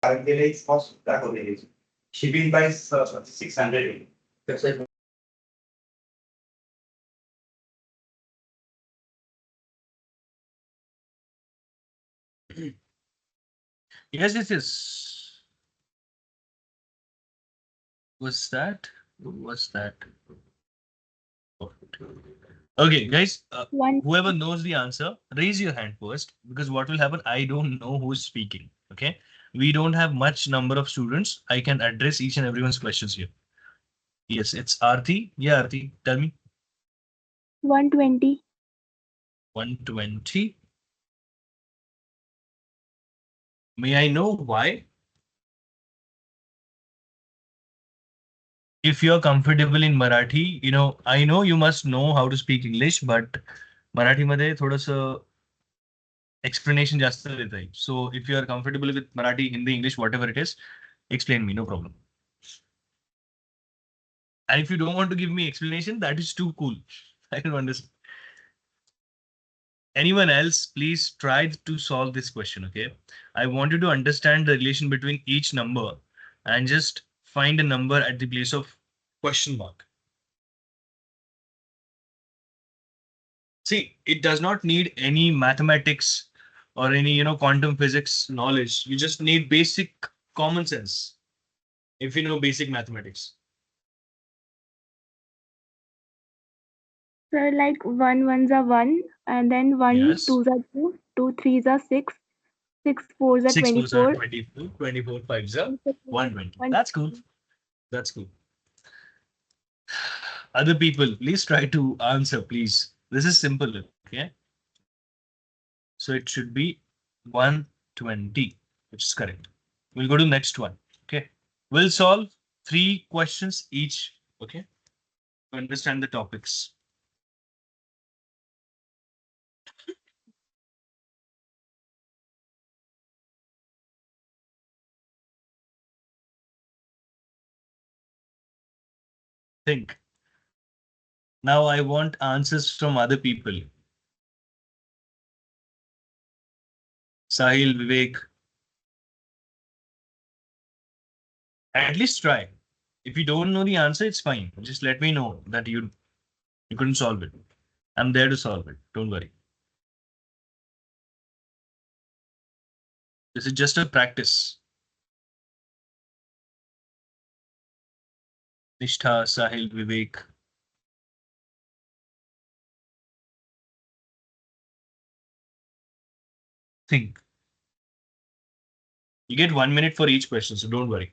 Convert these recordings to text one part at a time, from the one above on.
calculate cost दाखवलेली. Shipping price 600. Website. Yes, yes, yes. What's that? What's that? Okay, guys, One. whoever knows the answer, raise your hand first, because what will happen, I don't know who's speaking. Okay, we don't have much number of students. I can address each and everyone's questions here. Yes, it's Aarti. Yeah, Aarti, tell me. 120. 120. May I know why? If you're comfortable in Marathi, I know you must know how to speak English, but Marathi मध्ये थोडंसं explanation जास्त देता येईल. So if you are comfortable with Marathi, Hindi, English, whatever it is, explain me, no problem. And if you don't want to give me explanation, that is too cool. I don't understand. Anyone else, please try to solve this question, okay? I want you to understand the relation between each number and just find a number at the place of question mark. See, it does not need any mathematics or any, quantum physics knowledge. You just need basic common sense if you know basic mathematics. So like 1 ones are 1, and then 1 Yes. 2s are 2, 2 3s are 6, 6 4s are 6 fours are 24. 24, 24 fives are 120. That's cool. That's cool. Other people, please try to answer, please. This is simple, okay? So it should be 120, which is correct. We'll go to next one, okay? We'll solve 3 questions each, okay? To understand the topics. Think. Now I want answers from other people. Sahil, Vivek. At least try. If you don't know the answer, it's fine. Just let me know that you couldn't solve it. I'm there to solve it. Don't worry. This is just a practice. Nishtha, Sahil, Vivek. Think. You get 1 minute for each question, so don't worry.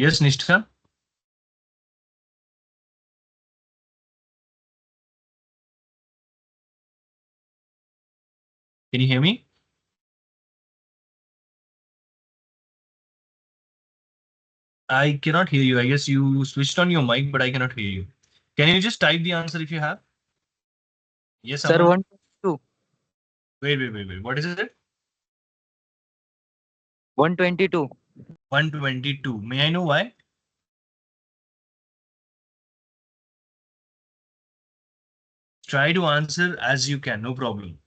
Yes, Nishtha? Can you hear me? I cannot hear you. I guess you switched on your mic, but I cannot hear you. Can you just type the answer if you have? Yes, Sir, Aman. 122. Wait. What is it? 122. 122. May I know why? try to answer as you can, no problem.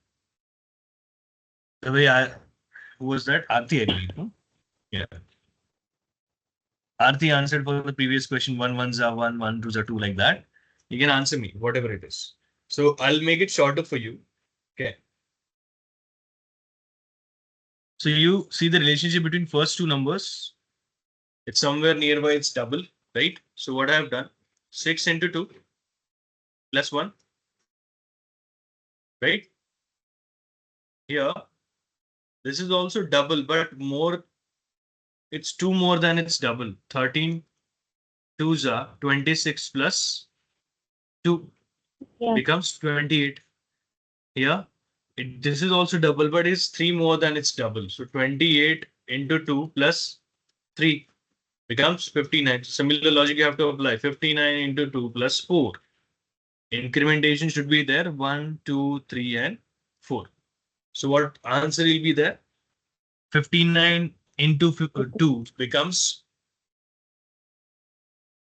The way who was that? Aarti, I believe. No? Yeah. Aarti answered for the previous question, 1 1s are 1, 1 2s are 2, like that. You can answer me, whatever it is. So I'll make it shorter for you. Okay. So you see the relationship between first two numbers. It's somewhere nearby, it's double, right? So what I have done, 6 into 2 plus 1, right? Here, this is also double, but more, it's 2 more than its double. 13 2s are 26 plus 2 Yeah. becomes 28. Here, this is also double, but it's 3 more than its double. So 28 into 2 plus 3 becomes 59. Similar logic you have to apply. 59 into 2 plus 4. Incrementation should be there. 1, 2, 3, and 4. So what answer will be there? 59 into 2 becomes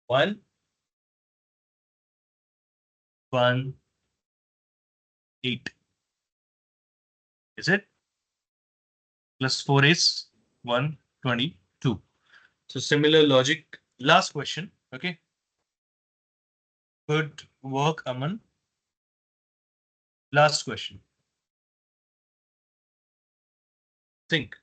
1, 1, 8. Is it? Plus 4 is 122. So similar logic. Last question. Okay. Good work, Aman. Last question. Think.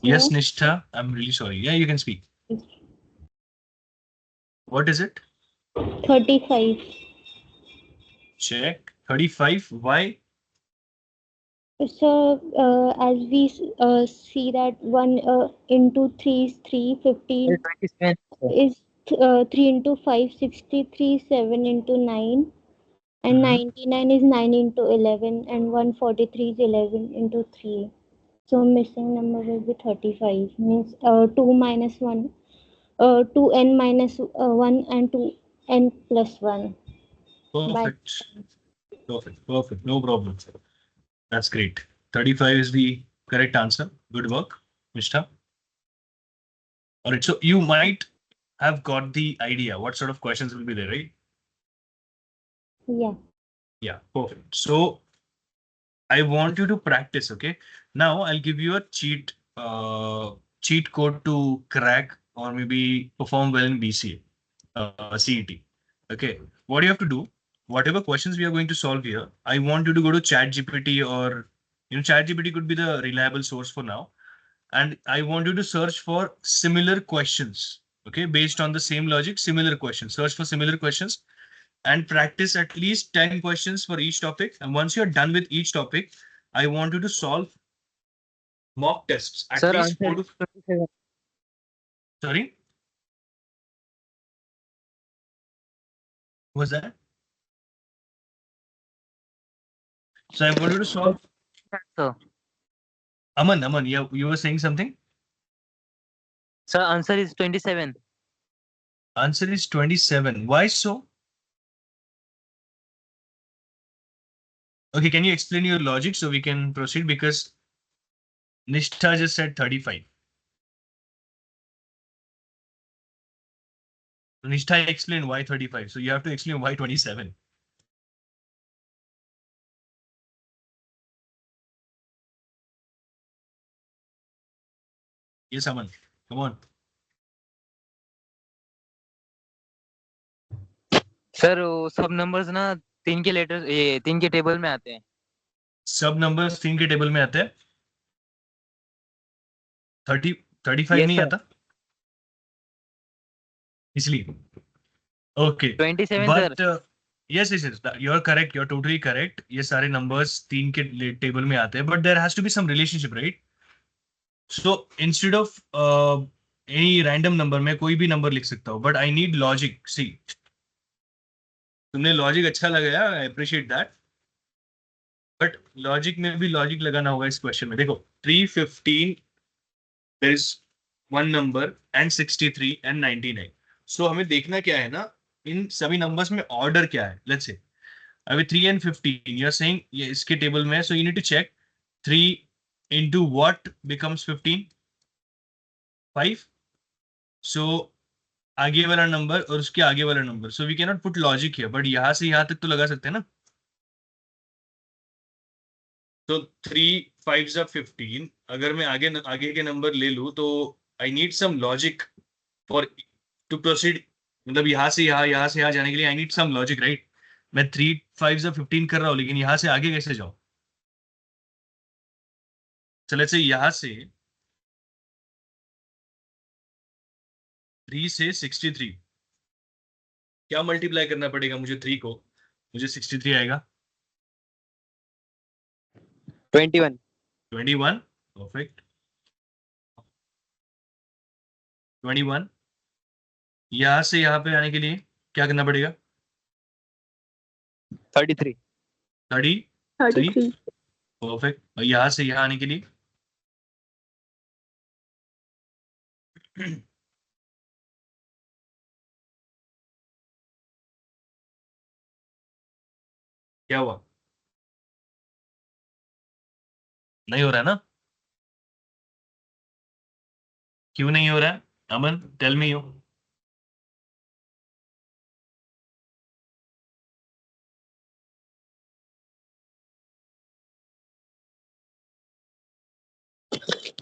Yes, Nishtha, I'm really sorry. Yeah, you can speak. What is it? 35. Check. 35. Why? So, as we see that 1 into 3 is 3, 15 is 3 into 5, 63, 7 into 9, and 99 is 9 into 11, and 143 is 11 into 3. So, missing number will be 35, means 2 minus 1, 2n minus 1 and 2n plus 1. Perfect. Perfect. Perfect. No problem. That's great. 35 is the correct answer. Good work, Nishtha. All right. So you might have got the idea what sort of questions will be there, right? Yeah. Yeah. Perfect. So I want you to practice. Okay. Now I'll give you a cheat code to crack or maybe perform well in BCA, CET. Okay. What you have to do, whatever questions we are going to solve here, I want you to go to ChatGPT or ChatGPT could be the reliable source for now. And I want you to search for similar questions. Okay. Based on the same logic, similar questions. Search for similar questions and practice at least 10 questions for each topic. And once you're done with each topic, I want you to solve mock tests. At Sir, least answer 4 to. is 27. Sorry? Was that? So I want you to solve. Sir, Aman, you were saying something? sir, answer is 27. Answer is 27. Why so? Okay, can you explain your logic so we can proceed? Because Nishtha just said 35. Nishtha explained why 35. So you have to explain why 27. Yes, Aman. Come on. Sir वो सब numbers ना 3 के letters ये 3 के table में आते हैं. सब नंबर्स 3 के टेबल में आते हैं. 35 Yes, नहीं sir. आता इसलिए. Okay. 27 But sir. yes, you're correct. You're totally correct. ये सारे numbers 3 के टेबल में आते हैं. But there has to be some relationship, right? So instead of any random number, मैं कोई भी number लिख सकता हूँ. But I need logic. See, तुमने logic अच्छा लगाया. I appreciate that. But logic में भी logic लगाना होगा इस question में. देखो 315, there is one number and 63 and 99. So हमें देखना क्या है ना, इन सभी numbers में order क्या है. Let's say अभी 3 and 15, you're saying ये इसके टेबल में है, so you need to check 3 into what becomes 15? 5. So आगे वाला नंबर और उसके आगे वाला number. So we cannot put logic here, but यहाँ से यहाँ तक तो लगा सकते हैं ना. तो 3 5s are 15. अगर मैं आगे के नंबर ले लूं तो I need some logic for to proceed. मतलब यहाँ से यहाँ से यहाँ जाने के लिए I need some logic, right? मैं 3 5s are 15 कर रहा हूँ, लेकिन यहाँ से आगे कैसे जाऊँ? चले से यहाँ से 3 से 63 क्या मल्टीप्लाई करना पड़ेगा मुझे? 3 को मुझे 63 आएगा. 21. 21. परफेक्ट. 21 यहाँ से यहाँ पे आने के लिए क्या करना पड़ेगा? 33. 33. परफेक्ट. और यहाँ से यहाँ आने के लिए क्या हुआ? नहीं हो रहा ना? क्यों नहीं हो रहा है? अमन, टेल मी यू.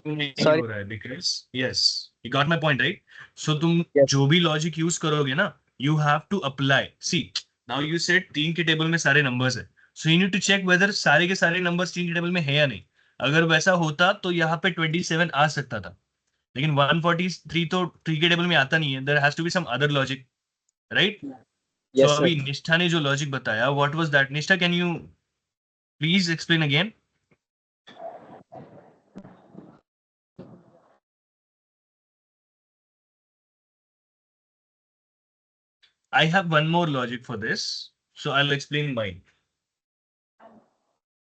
नहीं Sorry. हो रहा है because yes, you got my point, right? So तुम Yes. जो भी लॉजिक यूज करोगे ना, you have to apply. See, now you said 3 के टेबल में सारे नंबर्स है, so you need to check whether सारे के सारे नंबर्स 3 के टेबल में है या नहीं. अगर वैसा होता तो यहाँ पे 27 आ सकता था, लेकिन 143 तो 3 के टेबल में आता नहीं है. There has to be some other logic, right? Yes, So sir. अभी निष्ठा ने जो लॉजिक बताया, what was that? निष्ठा, can you please explain again? I have one more logic for this, so I'll explain mine.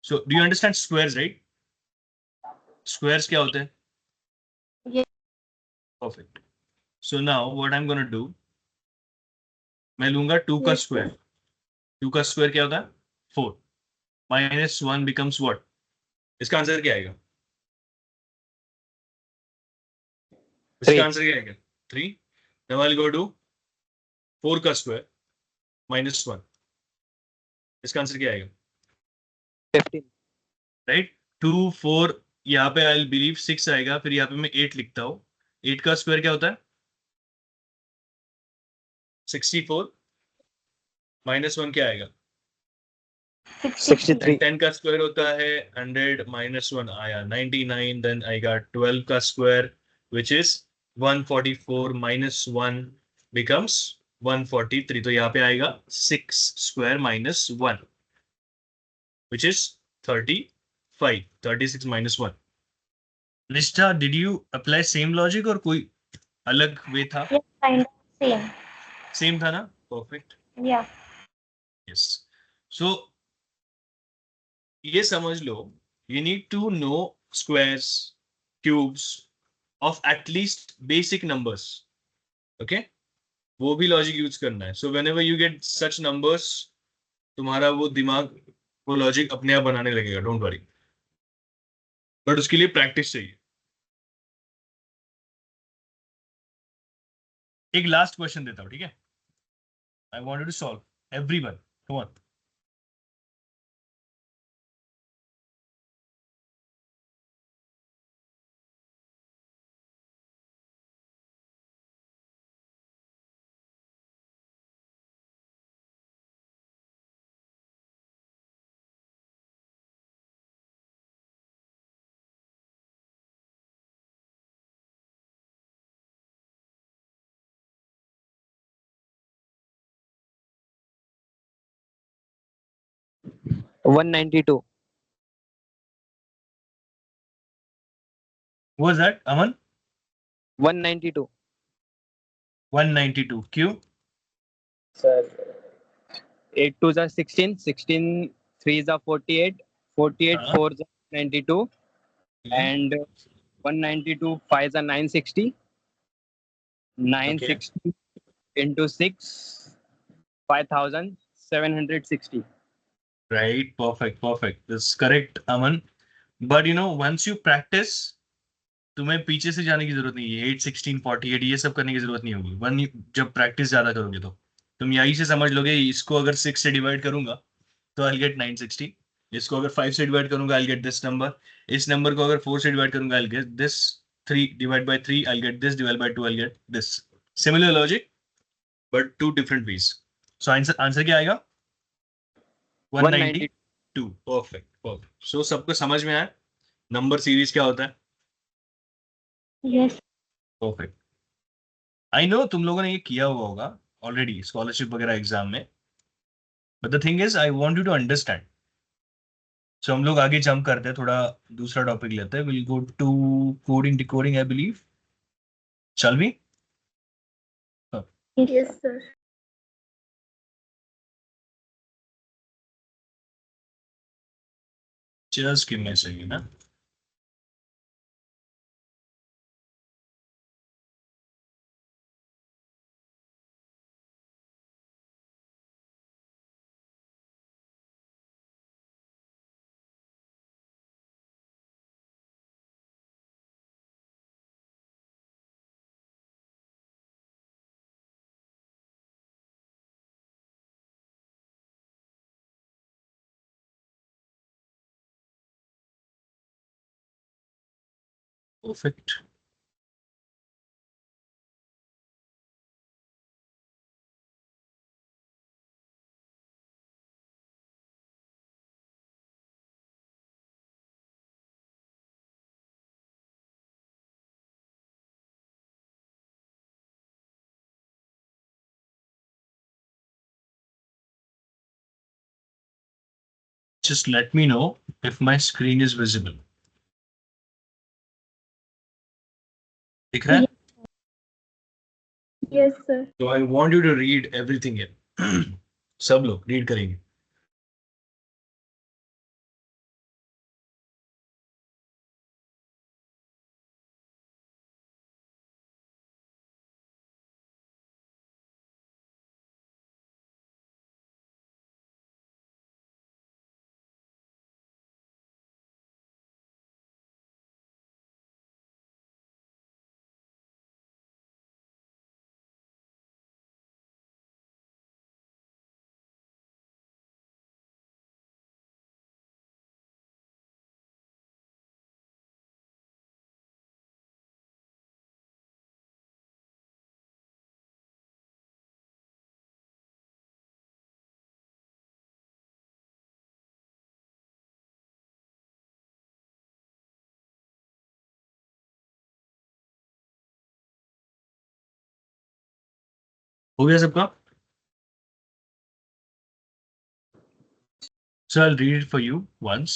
So do you understand squares, right? Squares क्या होते हैं? Yes. Perfect. So now what I'm going to do, मैं लूंगा 2 का Yes, square. 2 का square क्या होता है? 4. Minus 1 becomes what? इसका आंसर क्या आएगा? इसका आंसर क्या आएगा? 3. Now I'll go to 4 का स्क्वायर minus 1. इसका आंसर क्या आएगा? 15. राइट. 2 4 यहाँ पे आई बिलीव 6 आएगा. फिर यहाँ पे मैं 8 लिखता हूँ. 8 का स्क्वायर क्या होता है? 64 minus 1 क्या आएगा? 63. 10 का स्क्वायर होता है 100 minus 1 आया 99. Then I got 12 का square which is 144 minus 1 becomes 143. तो यहाँ पे आएगा 6 square minus 1 which is 35. 36 minus 1. Nishtha, did you apply same logic और कोई अलग वे था? Yes, kind of same. Same था ना? Perfect. Yeah. Yes. So ये समझ लो, you need to know squares, cubes of at least basic numbers. Okay? वो भी लॉजिक यूज करना है. So whenever you get such numbers, तुम्हारा वो दिमाग वो लॉजिक अपने आप बनाने लगेगा, डोंट वरी. बट उसके लिए प्रैक्टिस चाहिए. एक लास्ट क्वेश्चन देता हूँ, ठीक है? I wanted to solve everyone, come on. One 92. What was that, Aman? 192. 192. Q? Sir, 8 2s are 16, 16 3s are 48, 48 Uh-huh. 4s are 92, and 192 5s are 960. 960 into 6, 5,760. Right, perfect, perfect. That's correct, Aman. But you know, once you practice, तुम्हें पीछे से जाने की जरूरत नहीं है. 8 16 48 ये सब करने की जरूरत नहीं होगी. जब प्रैक्टिस ज्यादा करोगे तो तुम यहीं से समझ लोगे. इसको अगर 6 से डिवाइड करूंगा तो आई गेट 960. इसको अगर 5 से डिवाइड करूंगा आई गेट दिस नंबर. इस नंबर को अगर 4 से डिवाइड करूंगा I get this. 3 divide by 3 I get this, divide by 2 I get this. Similar logic but two different ways. So answer क्या आएगा? 192. Perfect, perfect. सो सबको समझ में आया नंबर सीरीज क्या होता है? Yes. परफेक्ट. आई नो तुम लोगों ने ये किया हुआ होगा ऑलरेडी स्कॉलरशिप वगैरह एग्जाम में. But the thing is I want you to understand. So हम लोग आगे जंप करते हैं, थोड़ा दूसरा टॉपिक लेते हैं. Will go to coding decoding I believe. चल भी. Yes, sir. Just give me a second ना. Perfect. Just let me know if my screen is visible. दिख रहा है? Yes, sir. So I want you to read everything here. सब लोग read करेंगे. हो गया सबका? So I'll read it for you once.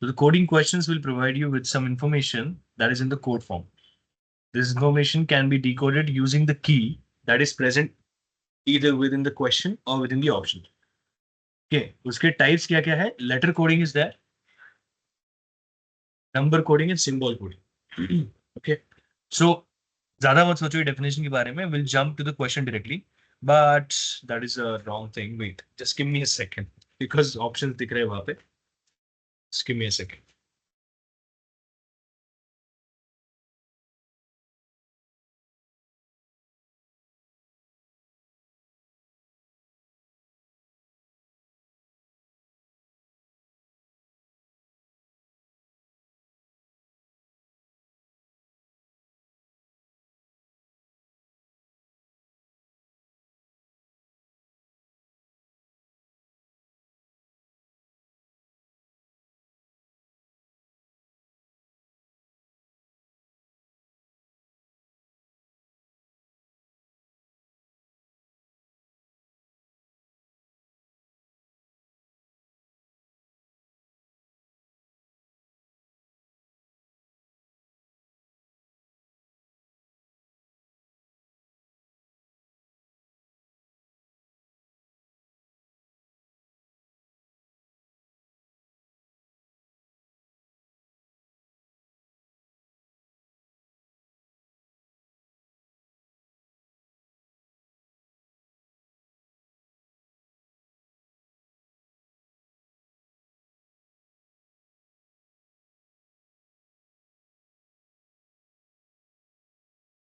So the coding questions will provide you with some information that is in the code form. This information can be decoded using the key that is present either within the question or within the option. Okay, उसके types क्या क्या है? Letter coding is there. Number coding and symbol coding. Okay, so ज़्यादा मत सोचो definition के बारे में. We'll jump to the question directly. but that is a wrong thing. Wait, just give me a second because options दिख रहे हैं वहाँ पे. Just give me a second.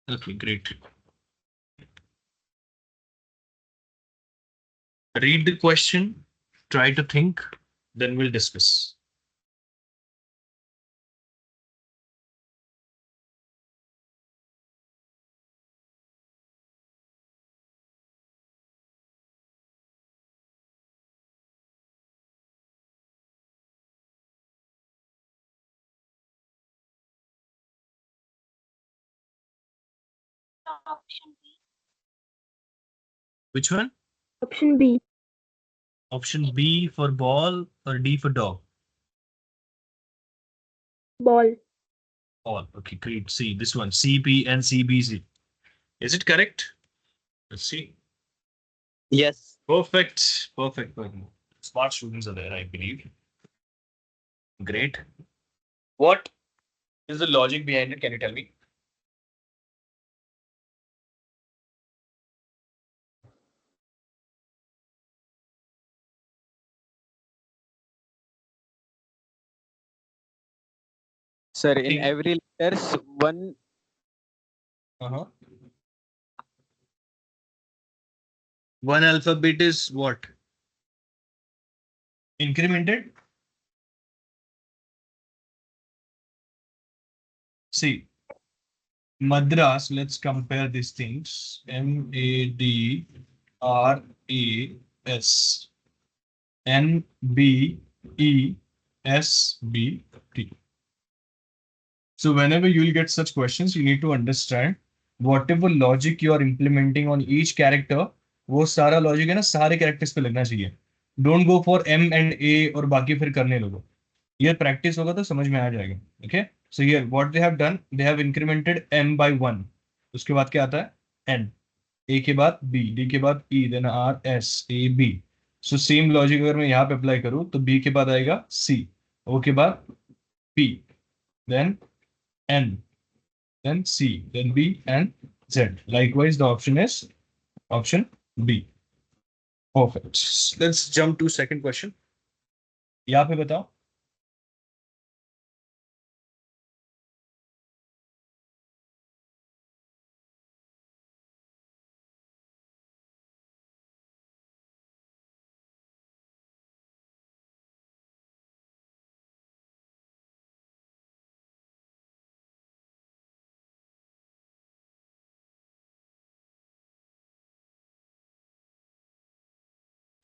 Okay, great. Read the question, try to think, then we'll discuss. Which one? Option B. Option B for ball or D for dog? Ball. Ball. Okay, great. See this one, CP and CBC. Is it correct? Let's see. Yes. Perfect. Perfect. Perfect. Smart students are there, I believe. Great. What is the logic behind it? Can you tell me? Sir, in Think. every letters, one. Uh-huh. One alphabet is what? Incremented? See, Madras, let's compare these things. MADRAS. NBESBT. So whenever you'll get such questions, you need to understand whatever logic you are implementing on each character, वो सारा logic है ना सारे characters पे लगना चाहिए. Don't go for M and A और बाकी फिर करने लगो. ये practice होगा तो समझ में आ जाएगा. Okay? So here what they have done, they have incremented M by 1. उसके बाद क्या आता है? N. A के बाद B, D के बाद E, then R, S, A, B. So same logic अगर मैं यहाँ पे अप्लाई करूँ तो B के बाद आएगा C, O के बाद P, then N, then C, then B and Z. Likewise, the option is option B. Perfect. Let's jump to second question. यहाँ पे बताओ.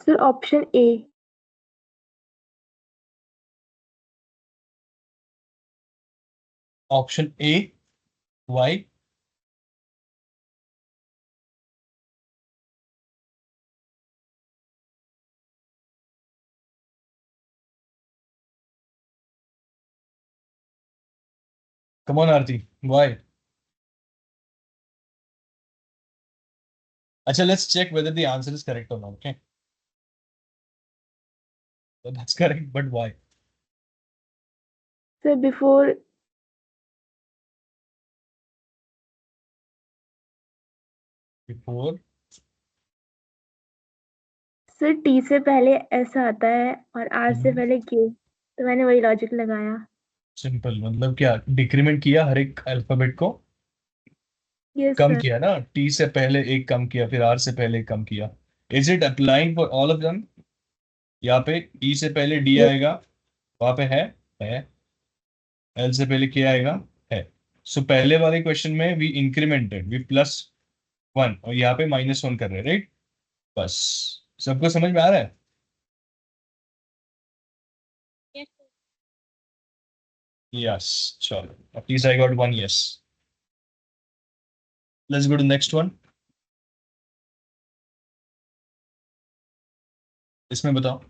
Sir, option A. Option A. Why? Come on, Aarti. Why? Acha, let's check whether the answer is correct or not. Okay. So that's correct, but why? Sir, before Before sir T से पहले S आता है और are से पहले Q, तो मैंने वही लॉजिक लगाया। सिंपल, मतलब क्या डिक्रीमेंट किया हर एक अल्फाबेट को, यस कम सर। किया ना, टी से पहले एक कम किया, फिर आर से पहले एक कम किया। Is it applying for all of them? यहाँ पे ई से पहले डी आएगा, वहां पे है, एल से पहले क्या आएगा, है। सो पहले वाले क्वेश्चन में we incremented, we plus one, और यहाँ पे माइनस वन कर रहे हैं, राइट? बस, सबको समझ में आ रहा है? यस, चलो, at least I got one yes. Let's go to next one. इसमें बताओ।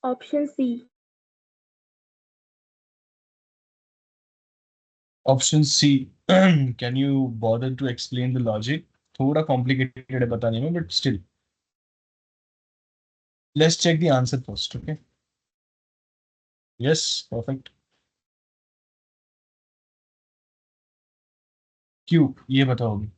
Option C. Option C. Can you bother to explain the logic? थोड़ा कॉम्प्लिकेटेड है बताने में, but still let's check the answer first, okay? Yes, perfect. क्यों, ये बताओगे?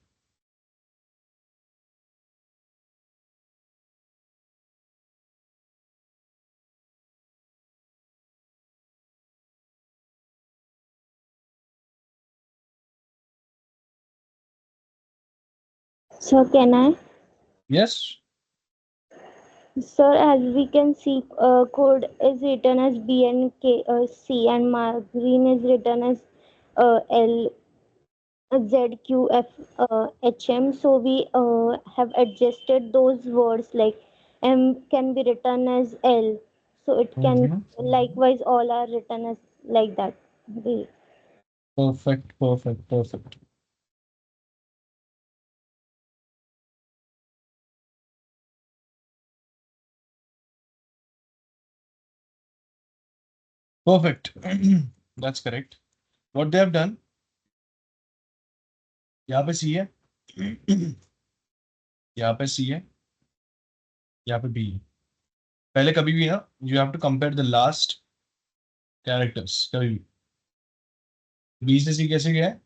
Sir, can I? Yes. Sir, as we can see, code is written as B and K, C, and margarine is written as L, Z, Q, F, H, M. So we have adjusted those words, like M can be written as L. So it can likewise all are written as like that. Perfect, perfect, perfect. Perfect. That's correct. What they have done, यहाँ पे सी है, यहाँ पे सी है, यहाँ पे B है। पहले कभी भी ना, you have to compare the last characters, कभी भी। बी से सी कैसे गया है?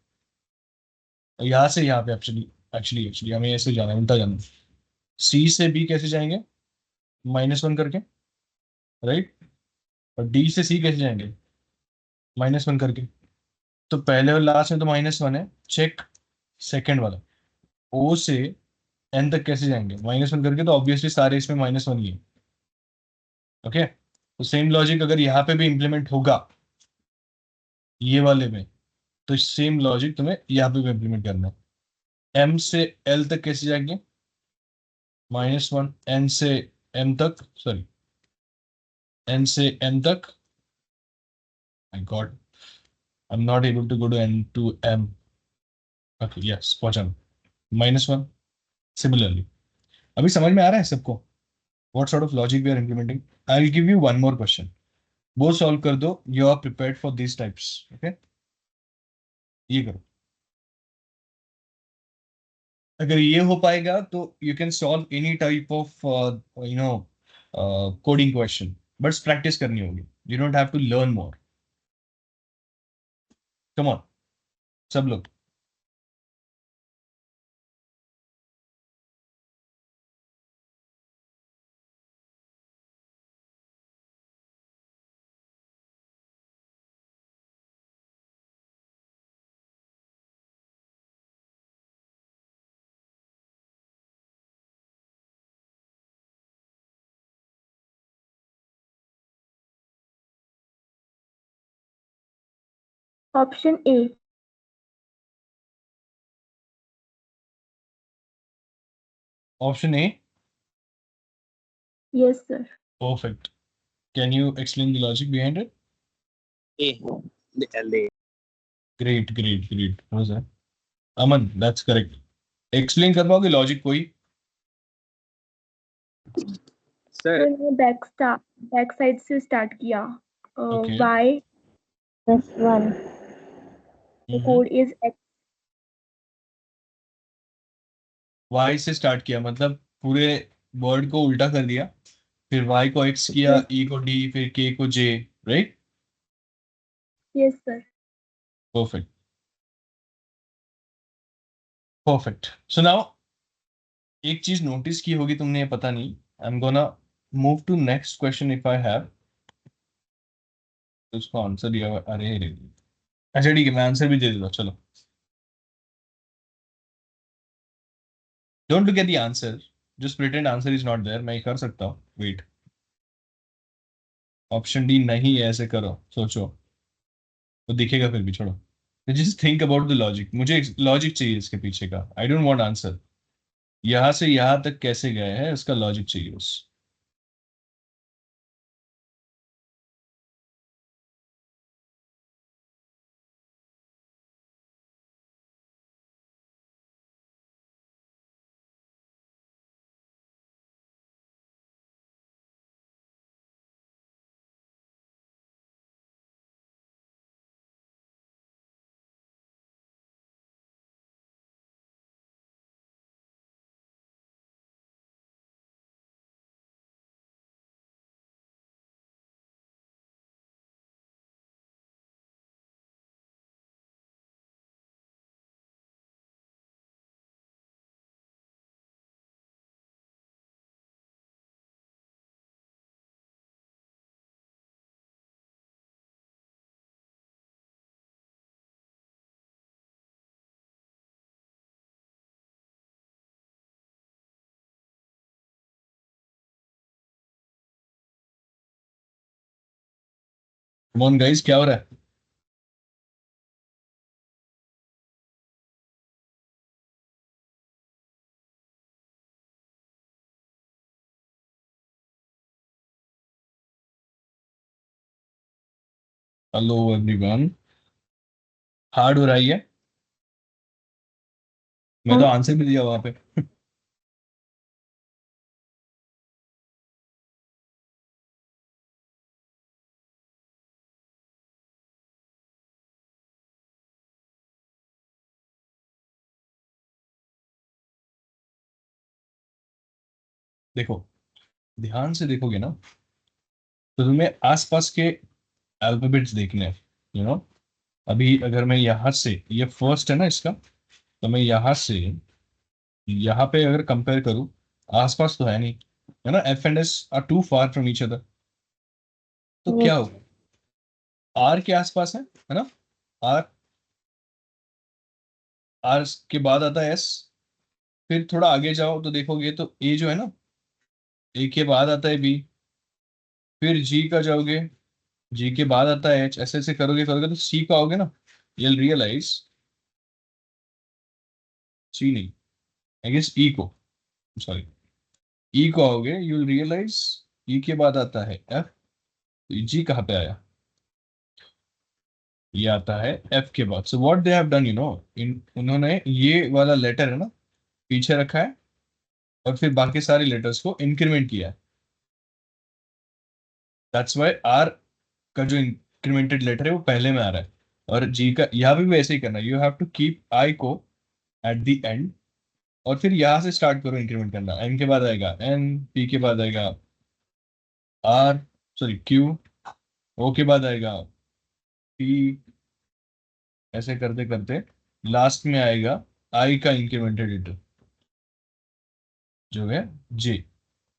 यहाँ से यहाँ पे, एक्चुअली एक्चुअली एक्चुअली हमें ऐसे जाना है, उल्टा जाना है। सी से बी कैसे जाएंगे? माइनस वन करके, राइट? और डी से सी कैसे जाएंगे? माइनस वन करके। तो पहले और लास्ट में तो माइनस वन है, चेक। सेकेंड वाला, ओ से एन तक कैसे जाएंगे? माइनस वन करके, तो ऑब्वियसली सारे इसमें माइनस वन ही है, ओके? तो सेम लॉजिक अगर यहाँ पे भी इंप्लीमेंट होगा ये वाले में, तो सेम लॉजिक तुम्हें यहाँ पे भी इंप्लीमेंट करना है। एम से एल तक कैसे जाएंगे? Minus one. एन से एम तक, सॉरी, एन से एम तक, I got, I am not able to go to N to M, okay, yes, पहुंचा, माइनस वन। सिमिलरली, अभी समझ में आ रहा है सबको what sort of logic we are implementing? I will give you one more question, वो solve कर दो, you are prepared for this types, okay? ये करो, अगर ये हो पाएगा तो you can solve any type of you know coding question, बस प्रैक्टिस करनी होगी, you don't have to learn more. Come on, सब लोग। Option A. Option A. Yes sir. Perfect. Can you explain the logic behind it? A. The LA. Great, great, great. What was that? Aman, that's correct. Explain कर पाओगे logic कोई? Sir, मैंने back side से start किया। Okay. y +1 code is x। Y से start किया मतलब पूरे वर्ड को उल्टा कर दिया, फिर Y को X किया, E को D, फिर K को J, right? Yes sir. Perfect. Perfect. So now एक चीज नोटिस की होगी तुमने, ये पता नहीं, I am gonna move to next question if I have उसका आंसर दिया हुआ। अरे रे, अच्छा ठीक है, मैं आंसर भी दे देता हूँ, चलो। Don't look at the answer, just pretend answer is not there. मैं ये कर सकता हूँ, वेट। ऑप्शन डी नहीं है, ऐसे करो, सोचो तो दिखेगा, फिर भी छोड़ो। Just think about the logic, मुझे लॉजिक चाहिए इसके पीछे का। आई डोंट वांट आंसर, यहां से यहां तक कैसे गए हैं उसका लॉजिक चाहिए बस। कम ऑन गाइस, क्या हो रहा है? हेलो एवरीवन, हार्ड हो रही है? मैं तो आंसर भी दिया वहां पे। देखो, ध्यान से देखोगे ना तो तुम्हें आसपास के अल्फाबेट्स देखने हैं, यू नो। अभी अगर मैं यहाँ से, ये फर्स्ट है ना इसका, तो मैं यहाँ से यहाँ पे अगर कंपेयर करूँ, आसपास तो है नहीं, है ना। F and S are too far from each other, तो क्या होगा? आर के आसपास है ना। आर, आर के बाद आता है एस, फिर थोड़ा आगे जाओ तो देखोगे तो ए जो है ना, ए के बाद आता है बी, फिर जी का जाओगे, जी के बाद आता है एच, ऐसे ऐसे करोगे करोगे तो सी का आओगे ना। you'll रियलाइज, सी नहीं, आई गेस ई को, सॉरी, ई को आओगे, यू विल रियलाइज ई के बाद आता है एफ, तो जी कहाँ पे आया? ये आता है एफ के बाद। So what they have done, you know, इन उन्होंने ये वाला लेटर है ना पीछे रखा है, और फिर बाकी सारे लेटर्स को इंक्रीमेंट किया है। दैट्स व्हाई आर का जो इंक्रीमेंटेड लेटर है वो पहले में आ रहा है, और जी का यहाँ पे भी वैसे ही करना है। यू हैव टू कीप आई को एट द एंड, और फिर यहाँ से स्टार्ट करो इंक्रीमेंट करना। एन के बाद आएगा एन, पी के बाद आएगा आर, सॉरी क्यू, ओ के बाद आएगा पी, ऐसे करते करते लास्ट में आएगा आई का इंक्रीमेंटेड लेटर जो है जे।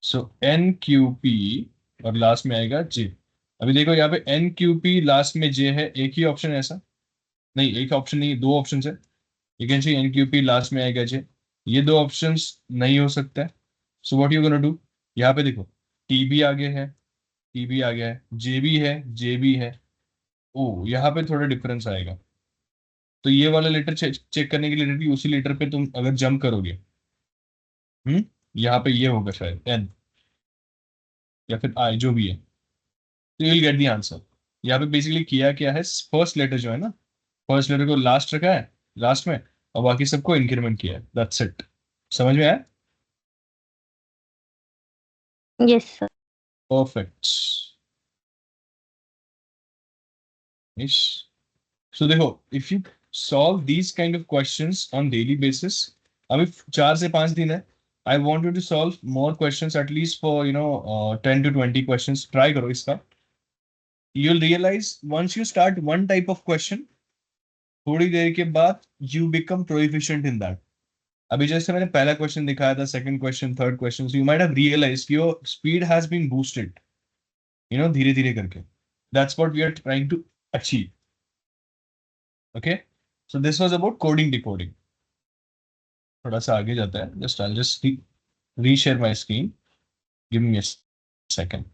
सो एन क्यू पी, और लास्ट में आएगा जे। अभी देखो यहाँ पे एन क्यू पी लास्ट में जे है, एक ही ऑप्शन है ऐसा? नहीं, एक ऑप्शन नहीं, दो ऑप्शन है। You can see N Q P last में आएगा जे, ये दो ऑप्शंस नहीं हो सकता है। So what you gonna do, यहाँ पे देखो टी भी आगे है, टी भी आ गया है, जे भी है, जे भी है, ओ यहाँ पे थोड़ा डिफरेंस आएगा। तो ये वाला लेटर चेक करने के लिए उसी लेटर पे तुम अगर जंप करोगे, यहाँ पे ये होगा शायद एन या फिर आई, जो भी है, तो you will get the answer. यहाँ पे बेसिकली किया क्या है, फर्स्ट लेटर जो है ना, फर्स्ट लेटर को लास्ट रखा है, लास्ट में, और बाकी सबको इंक्रीमेंट किया है, दैट्स इट। समझ में आया? Yes, sir. परफेक्ट। सो देखो, if you solve these kind of questions on daily basis, अभी 4 से 5 दिन है, I want you to solve more questions at least for 10 to 20 questions, try करो इसका। you'll realize once you start one type of question, थोड़ी देर के बाद you become proficient in that। अभी जैसे मैंने पहला क्वेश्चन दिखाया था, second question, third question, so you might have realized your speed has been boosted, धीरे धीरे करके। that's what we are trying to achieve। okay, so this was about coding decoding। थोड़ा सा आगे जाता है, I'll just reshare my screen, give me a second।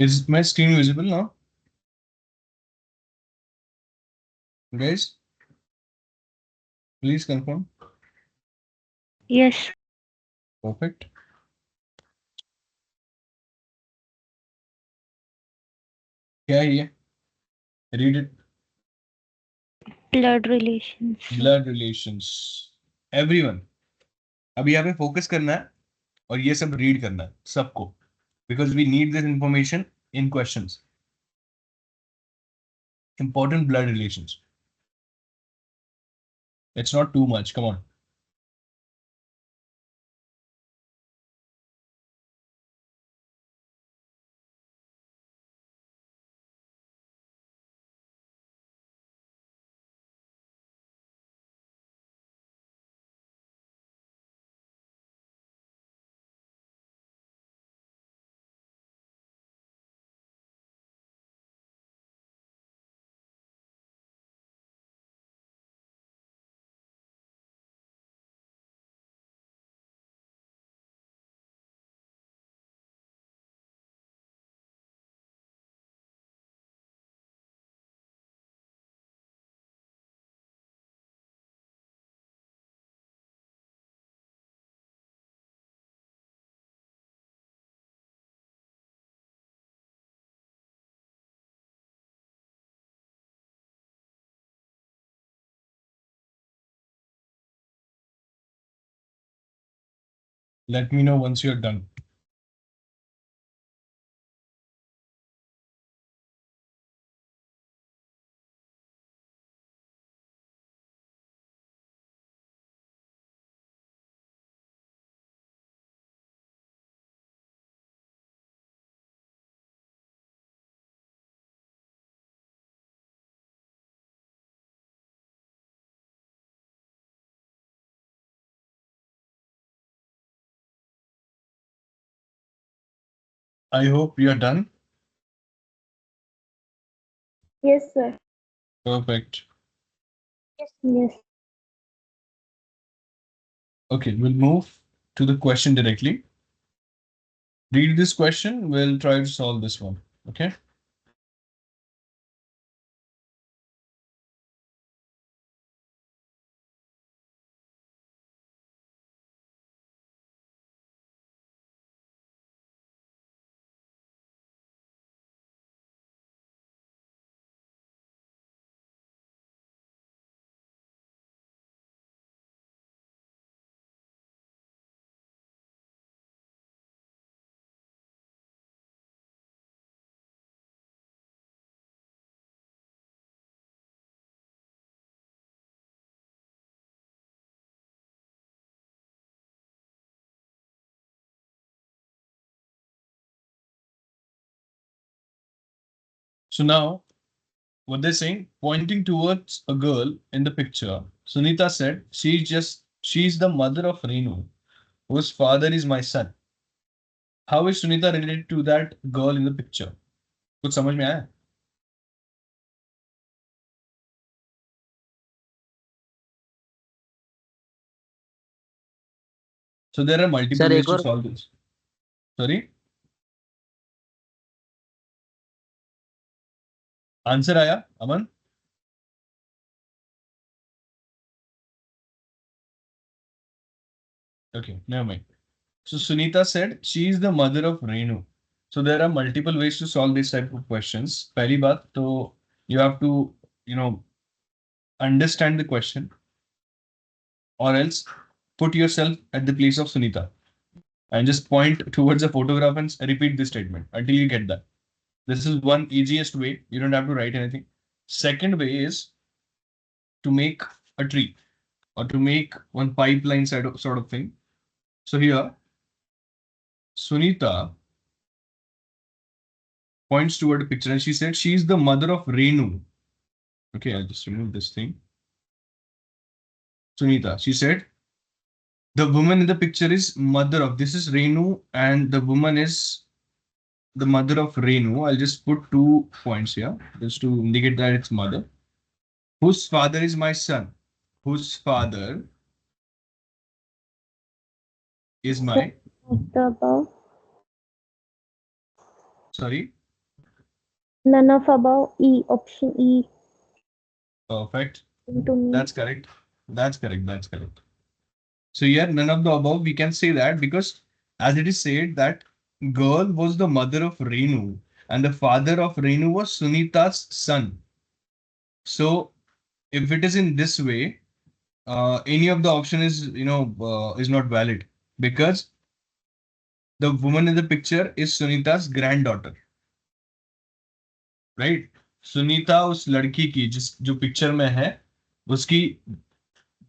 Is my screen visible now, guys? Please confirm। Yes. Perfect। क्या है ये? Read it। Blood relations. Blood relations. Everyone, अब यहाँ पे फोकस करना है और ये सब रीड करना है सबको, because we need this information in questions. Important blood relations, it's not too much, come on. Let me know once you're done। I hope you are done. Yes, sir. Perfect. Yes. Okay, we'll move to the question directly. Read this question. We'll try to solve this one. Okay. So now, what they're saying, pointing towards a girl in the picture, Sunita said, she's the mother of Renu, whose father is my son. How is Sunita related to that girl in the picture? कुछ समझ में आया? So there are multiple Sir, ways एक to और solve this. Sorry? Answer आया, अमन? Okay, never mind. So Sunita said she is the mother of Renu. So there are multiple ways to solve this type of questions. पहली बात तो you have to, understand the question, or else put yourself at the place of Sunita and just point towards a photograph and repeat this statement until you get that. This is one easiest way. You don't have to write anything. Second way is to make a tree or to make one pipeline sort of thing. So here, Sunita points toward a picture and she said she's the mother of Renu. Okay, I'll just remove this thing. Sunita, she said the woman in the picture is mother of, this is Renu, and the woman is the mother of Renu. I'll just put 2 points here just to indicate that it's mother. Whose father is my son? Whose father is my, The above. sorry, None of above. E. Option E. perfect. Into me. That's correct. That's correct. That's correct. So here, none of the above, we can say that because as it is said that girl was the mother of Renu and the father of Renu was Sunita's son. So if it is in this way, any of the option is, is not valid because the woman in the picture is Sunita's granddaughter, right? Sunita उस लड़की की जो picture में है उसकी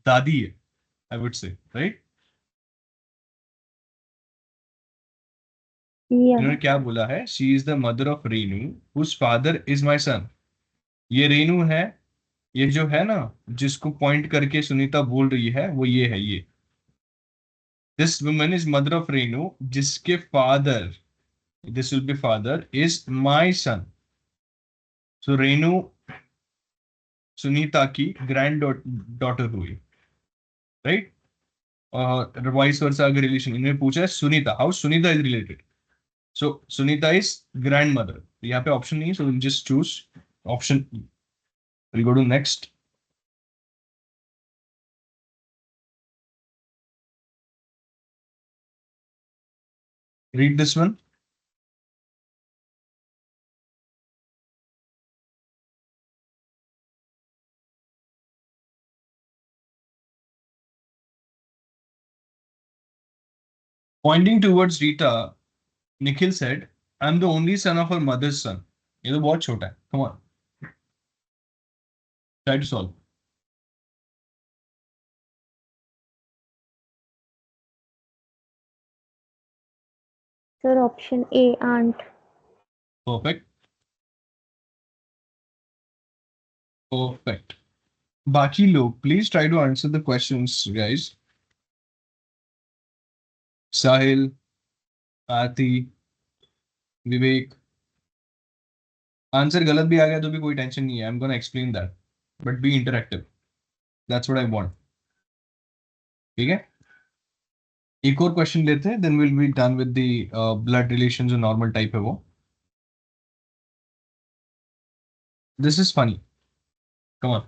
दादी है, I would say, right? Yeah. इन्होंने क्या बोला है? She is the mother of Renu, whose father is my son. ये रेनू है, ये जो है ना जिसको पॉइंट करके सुनीता बोल रही है वो ये है ये. This woman is mother of Renu, जिसके father, this will be father, is my son. So Renu Sunita की ग्रैंड डॉटर हुई, राइट? और वाइस वर्सा अगर रिलेशन इन्होंने पूछा है Sunita, how Sunita is related. So Sunita is grand mother. यहाँ पे ऑप्शन नहीं है, so just choose option. Will go to next. Read this one. Pointing towards Rita, Nikhil said, I'm the only son of her mother's son. ये तो बहुत छोटा है. Come on. Try to solve. Sir, option A. Aunt. Perfect. Perfect. बाकी लोग, please try to answer the questions, guys. Sahil, Aarti, Vivek, answer गलत भी आ गया तो भी कोई टेंशन नहीं है, I am gonna explain that, but be interactive, that's what I want. ठीक है, एक और क्वेश्चन लेते हैं, then will be done with the blood relation, जो नॉर्मल टाइप है वो। This is funny, come on.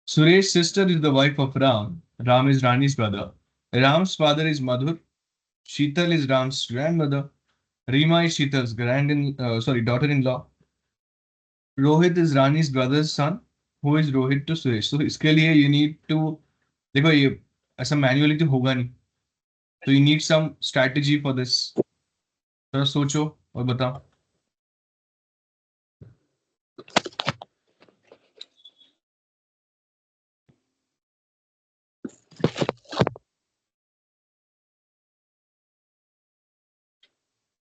Suresh's sister is the wife of Ram. Ram is Rani's brother. Ram's father is Madhur. Sheetal is Ram's grandmother. Rima is Sheetal's daughter-in-law. Rohit is Rani's brother's son. Who is Rohit to Suresh? So इसके लिए you need to, देखो ये ऐसा manually तो होगा नहीं, तो you need some strategy for this. थोड़ा सोचो और बताओ।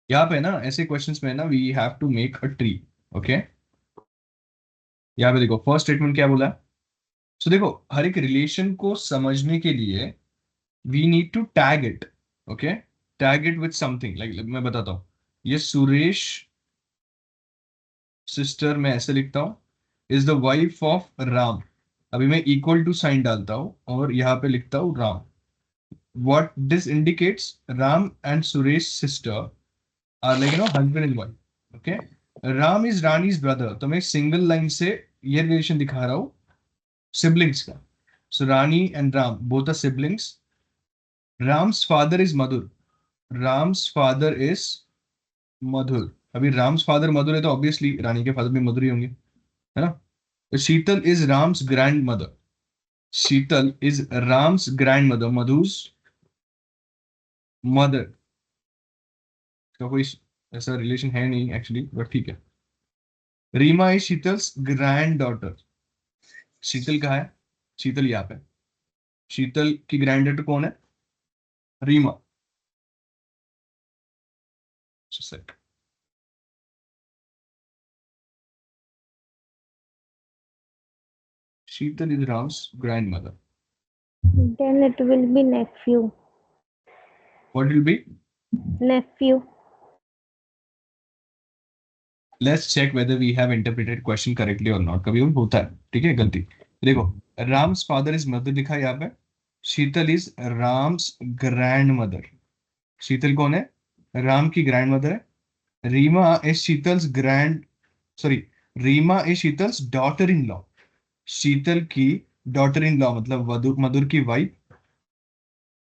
यहाँ पे ना ऐसे क्वेश्चंस में ना we have to make a tree. Okay, यहाँ पे देखो फर्स्ट स्टेटमेंट क्या बोला है। सो देखो हर एक रिलेशन को समझने के लिए we need to tag it. Okay, tag it with something, like मैं बताता हूँ, ये सुरेश सिस्टर मैं ऐसे लिखता हूँ, is the wife of Ram. अभी मैं इक्वल टू साइन डालता हूँ और यहाँ पे लिखता हूँ Ram. What this indicates, Ram and Suresh sister are like husband and wife. Okay, Ram is Rani's brother, तो मैं सिंगल लाइन से ये रिलेशन दिखा रहा हूँ सिबलिंग्स का। So Rani and Ram both are siblings. Ram's father is Madhur, Ram's father is Madhur. अभी राम्स फादर मधुर है तो ऑब्वियसली रानी के फादर भी मधुर ही होंगे, है ना। Sheetal is Ram's grandmother, Sheetal is Ram's grandmother, Madhu's mother. का कोई ऐसा रिलेशन है नहीं एक्चुअली, बट ठीक है। Reema is Sheetal's granddaughter, Sheetal कहाँ है, शीतल यहाँ पे, शीतल की ग्रैंड डॉटर कौन है, Reema. Sheetal is Ram's grandmother. Then it will be nephew. What will be? Nephew. Let's check whether we have interpreted question correctly or not. कभी भी होता है, ठीक है, गलती। देखो राम्स फादर इज मदर लिखा है यहाँ पे, Sheetal is Ram's grandmother. Sheetal कौन है, राम की ग्रैंड मदर है। Reema is Sheetal's grand, sorry, Reema is Sheetal's daughter in law. Sheetal की डॉटर इन लॉ मतलब मधुर की wife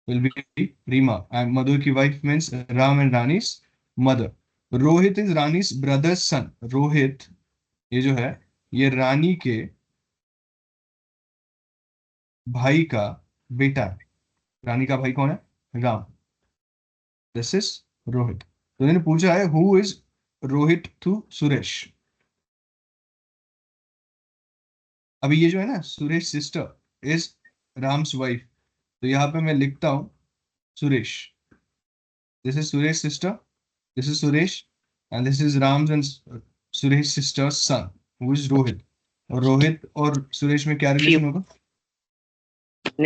will be Reema, and Madhur की wife means Ram and Rani's mother. Rohit is Rani's brother's son, Rohit ये जो है ये रानी के भाई का बेटा है। रानी का भाई कौन है, राम। This is Rohit. तो इन्होंने पूछा है who is Rohit to Suresh. अभी ये जो है ना Suresh sister is Ram's wife, तो यहाँ पे मैं लिखता हूं Suresh. This is Suresh sister, this is Suresh, and this is Ram's and Suresh sister son who is Rohit. और रोहित और सुरेश में क्या रिलेशन होगा।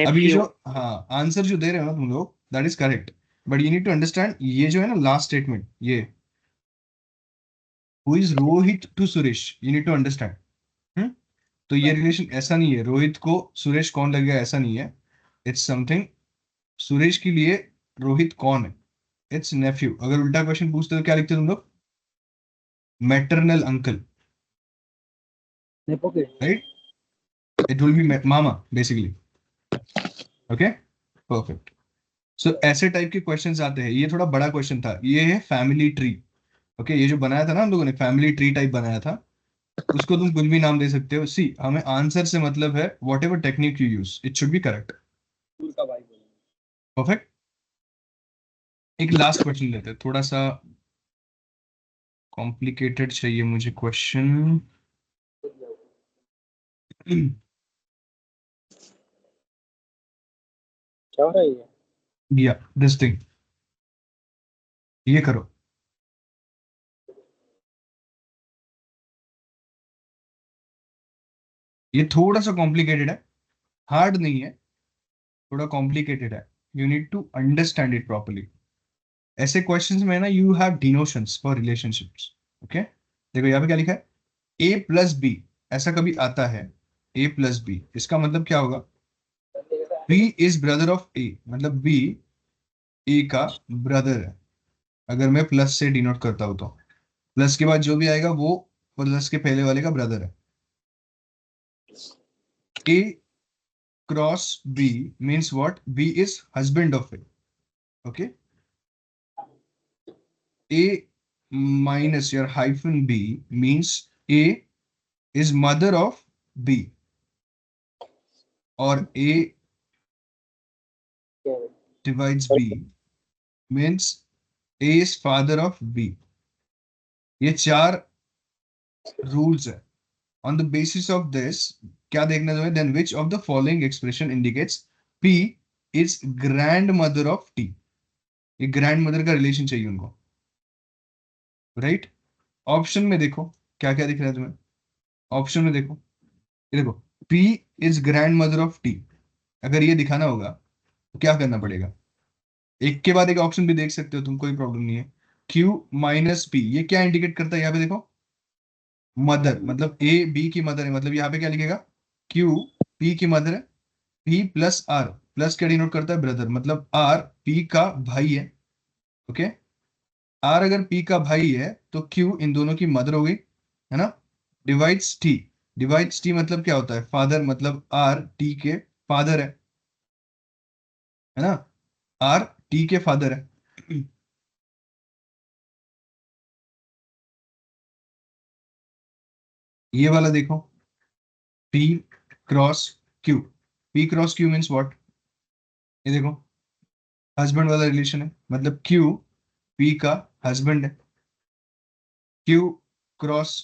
अभी ये जो हाँ आंसर जो दे रहे हो ना तुम लोग, that is correct, but you need to understand ये जो है ना लास्ट स्टेटमेंट, ये who is Rohit to Suresh, you need to understand. तो ये रिलेशन ऐसा नहीं है रोहित को सुरेश कौन लगेगा, ऐसा नहीं है। इट्स समथिंग, सुरेश के लिए रोहित कौन है, इट्स नेफ्यू। अगर उल्टा क्वेश्चन पूछते तो क्या लिखते तुम लोग, maternal uncle, right, it will be मामा बेसिकली। Okay, perfect. सो ऐसे टाइप के क्वेश्चंस आते हैं। ये थोड़ा बड़ा क्वेश्चन था, ये है फैमिली ट्री। ओके, ये जो बनाया था ना हम लोगों ने फैमिली ट्री टाइप बनाया था, उसको तुम कुछ भी नाम दे सकते हो। सी हमें आंसर से मतलब है, what ever technique you use it should be correct. Perfect. एक लास्ट क्वेश्चन लेते हैं, थोड़ा सा कॉम्प्लिकेटेड चाहिए मुझे क्वेश्चन। क्या हो रहा है या दिस थिंग, ये करो। ये थोड़ा सा कॉम्प्लिकेटेड है, हार्ड नहीं है, थोड़ा कॉम्प्लिकेटेड है। You need to understand it properly. ऐसे क्वेश्चंस में ना you have denotations for relationships. Okay, देखो यहाँ पे क्या लिखा है, ए प्लस बी, ऐसा कभी आता है ए प्लस बी, इसका मतलब क्या होगा, B is brother of A, मतलब बी ए का ब्रदर है। अगर मैं प्लस से डिनोट करता हूं तो प्लस के बाद जो भी आएगा वो प्लस के पहले वाले का ब्रदर है। A cross B means what, B is husband of A. Okay, A minus your hyphen B means A is mother of B, और A divides b means a is father of b। ये चार rules है। On the basis of this क्या देखना चाहिए, then which of the following expression indicates p is grand mother of t। ये grand mother का relation चाहिए उनको, राइट ऑप्शन में देखो क्या क्या दिख रहा है तुम्हें, ऑप्शन में देखो, ये देखो p is grand mother of t, अगर ये दिखाना होगा तो क्या करना पड़ेगा, एक के बाद एक ऑप्शन भी देख सकते हो तुम, कोई प्रॉब्लम नहीं है। Q माइनस पी, ये क्या इंडिकेट करता है, यहाँ पे देखो मदर, मतलब ए बी की मदर है, मतलब यहाँ पे क्या लिखेगा, Q P की मदर है, P प्लस R, प्लस क्या डिनोट करता है, ब्रदर, मतलब R P का भाई है। ओके, R अगर P का भाई है तो Q इन दोनों की मदर हो गई, है ना। डिवाइड्स T, डिवाइड्स T मतलब क्या होता है, फादर, मतलब R T के फादर है ना, R T के फादर है। ये वाला देखो, P cross Q, P cross Q means what, ये देखो हस्बैंड वाला रिलेशन है, मतलब Q P का हस्बैंड है। Q cross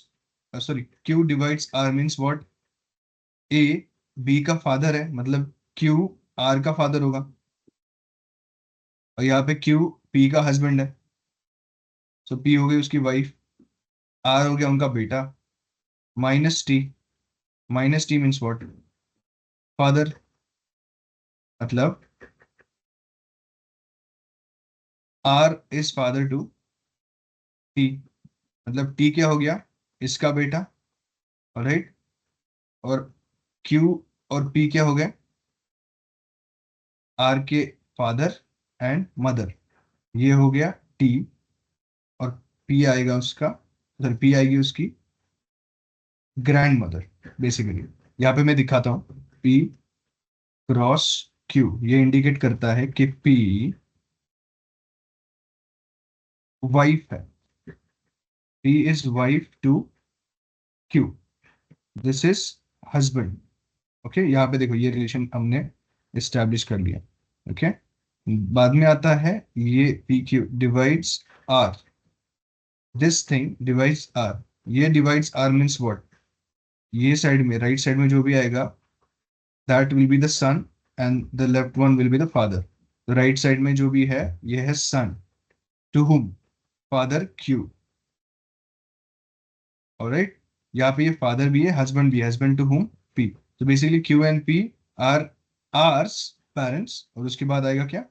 sorry Q divides R means what, A B का फादर है, मतलब Q R का फादर होगा, और यहाँ पे Q P का हस्बैंड है, सो P हो गई उसकी वाइफ, R हो गया उनका बेटा, minus T, minus T means what, father, मतलब R is father to T, मतलब T क्या हो गया, इसका बेटा, राइट, और Q और P क्या हो गए, R के फादर एंड मदर, ये हो गया T, और P आएगा उसका, सॉरी P आएगी उसकी ग्रैंड मदर बेसिकली। यहाँ पे मैं दिखाता हूँ, P क्रॉस Q, ये इंडिकेट करता है कि P वाइफ है, P is wife to Q, this is husband. Okay, यहाँ पे देखो ये रिलेशन हमने एस्टेब्लिश कर लिया। ओके, बाद में आता है ये P Q divides R, this thing divides R, ये डिवाइड्स आर मीन्स व्हाट, ये साइड में राइट साइड में जो भी आएगा that will be the son and the left one will be the father. तो राइट साइड में जो भी है ये है son to whom, father Q, alright, यहाँ पे ये फादर भी है, हस्बैंड भी है, हस्बैंड टू हुम पी। तो basically Q and P R R's parents, और उसके बाद आएगा क्या,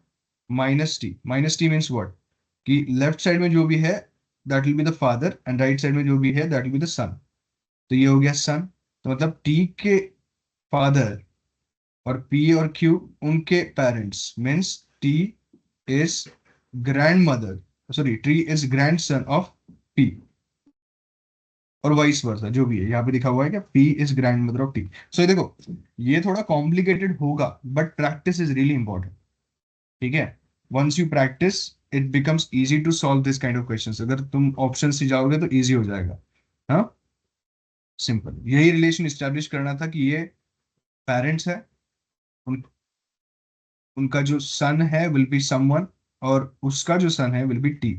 minus T, minus T means what, कि लेफ्ट साइड में जो भी है that will be the father and right side में जो भी है that will be the son. तो ये हो गया सन, तो मतलब टी के फादर और पी और क्यू उनके parents means T is grand mother, sorry T is grandson of P, और वाइस वर्सा जो भी है, यहाँ पे लिखा हुआ है कि P is grand mother of T. So ये देखो ये थोड़ा कॉम्प्लिकेटेड होगा but practice is really important, ठीक है। Once you practice it becomes easy to solve this kind of questions, अगर तुम ऑप्शन से जाओगे तो इजी हो जाएगा। हाँ, सिंपल, यही रिलेशन इस्टेब्लिश करना था कि ये पेरेंट्स है, उन, उनका जो सन है विल बी समवन, और उसका जो सन है विल बी टी।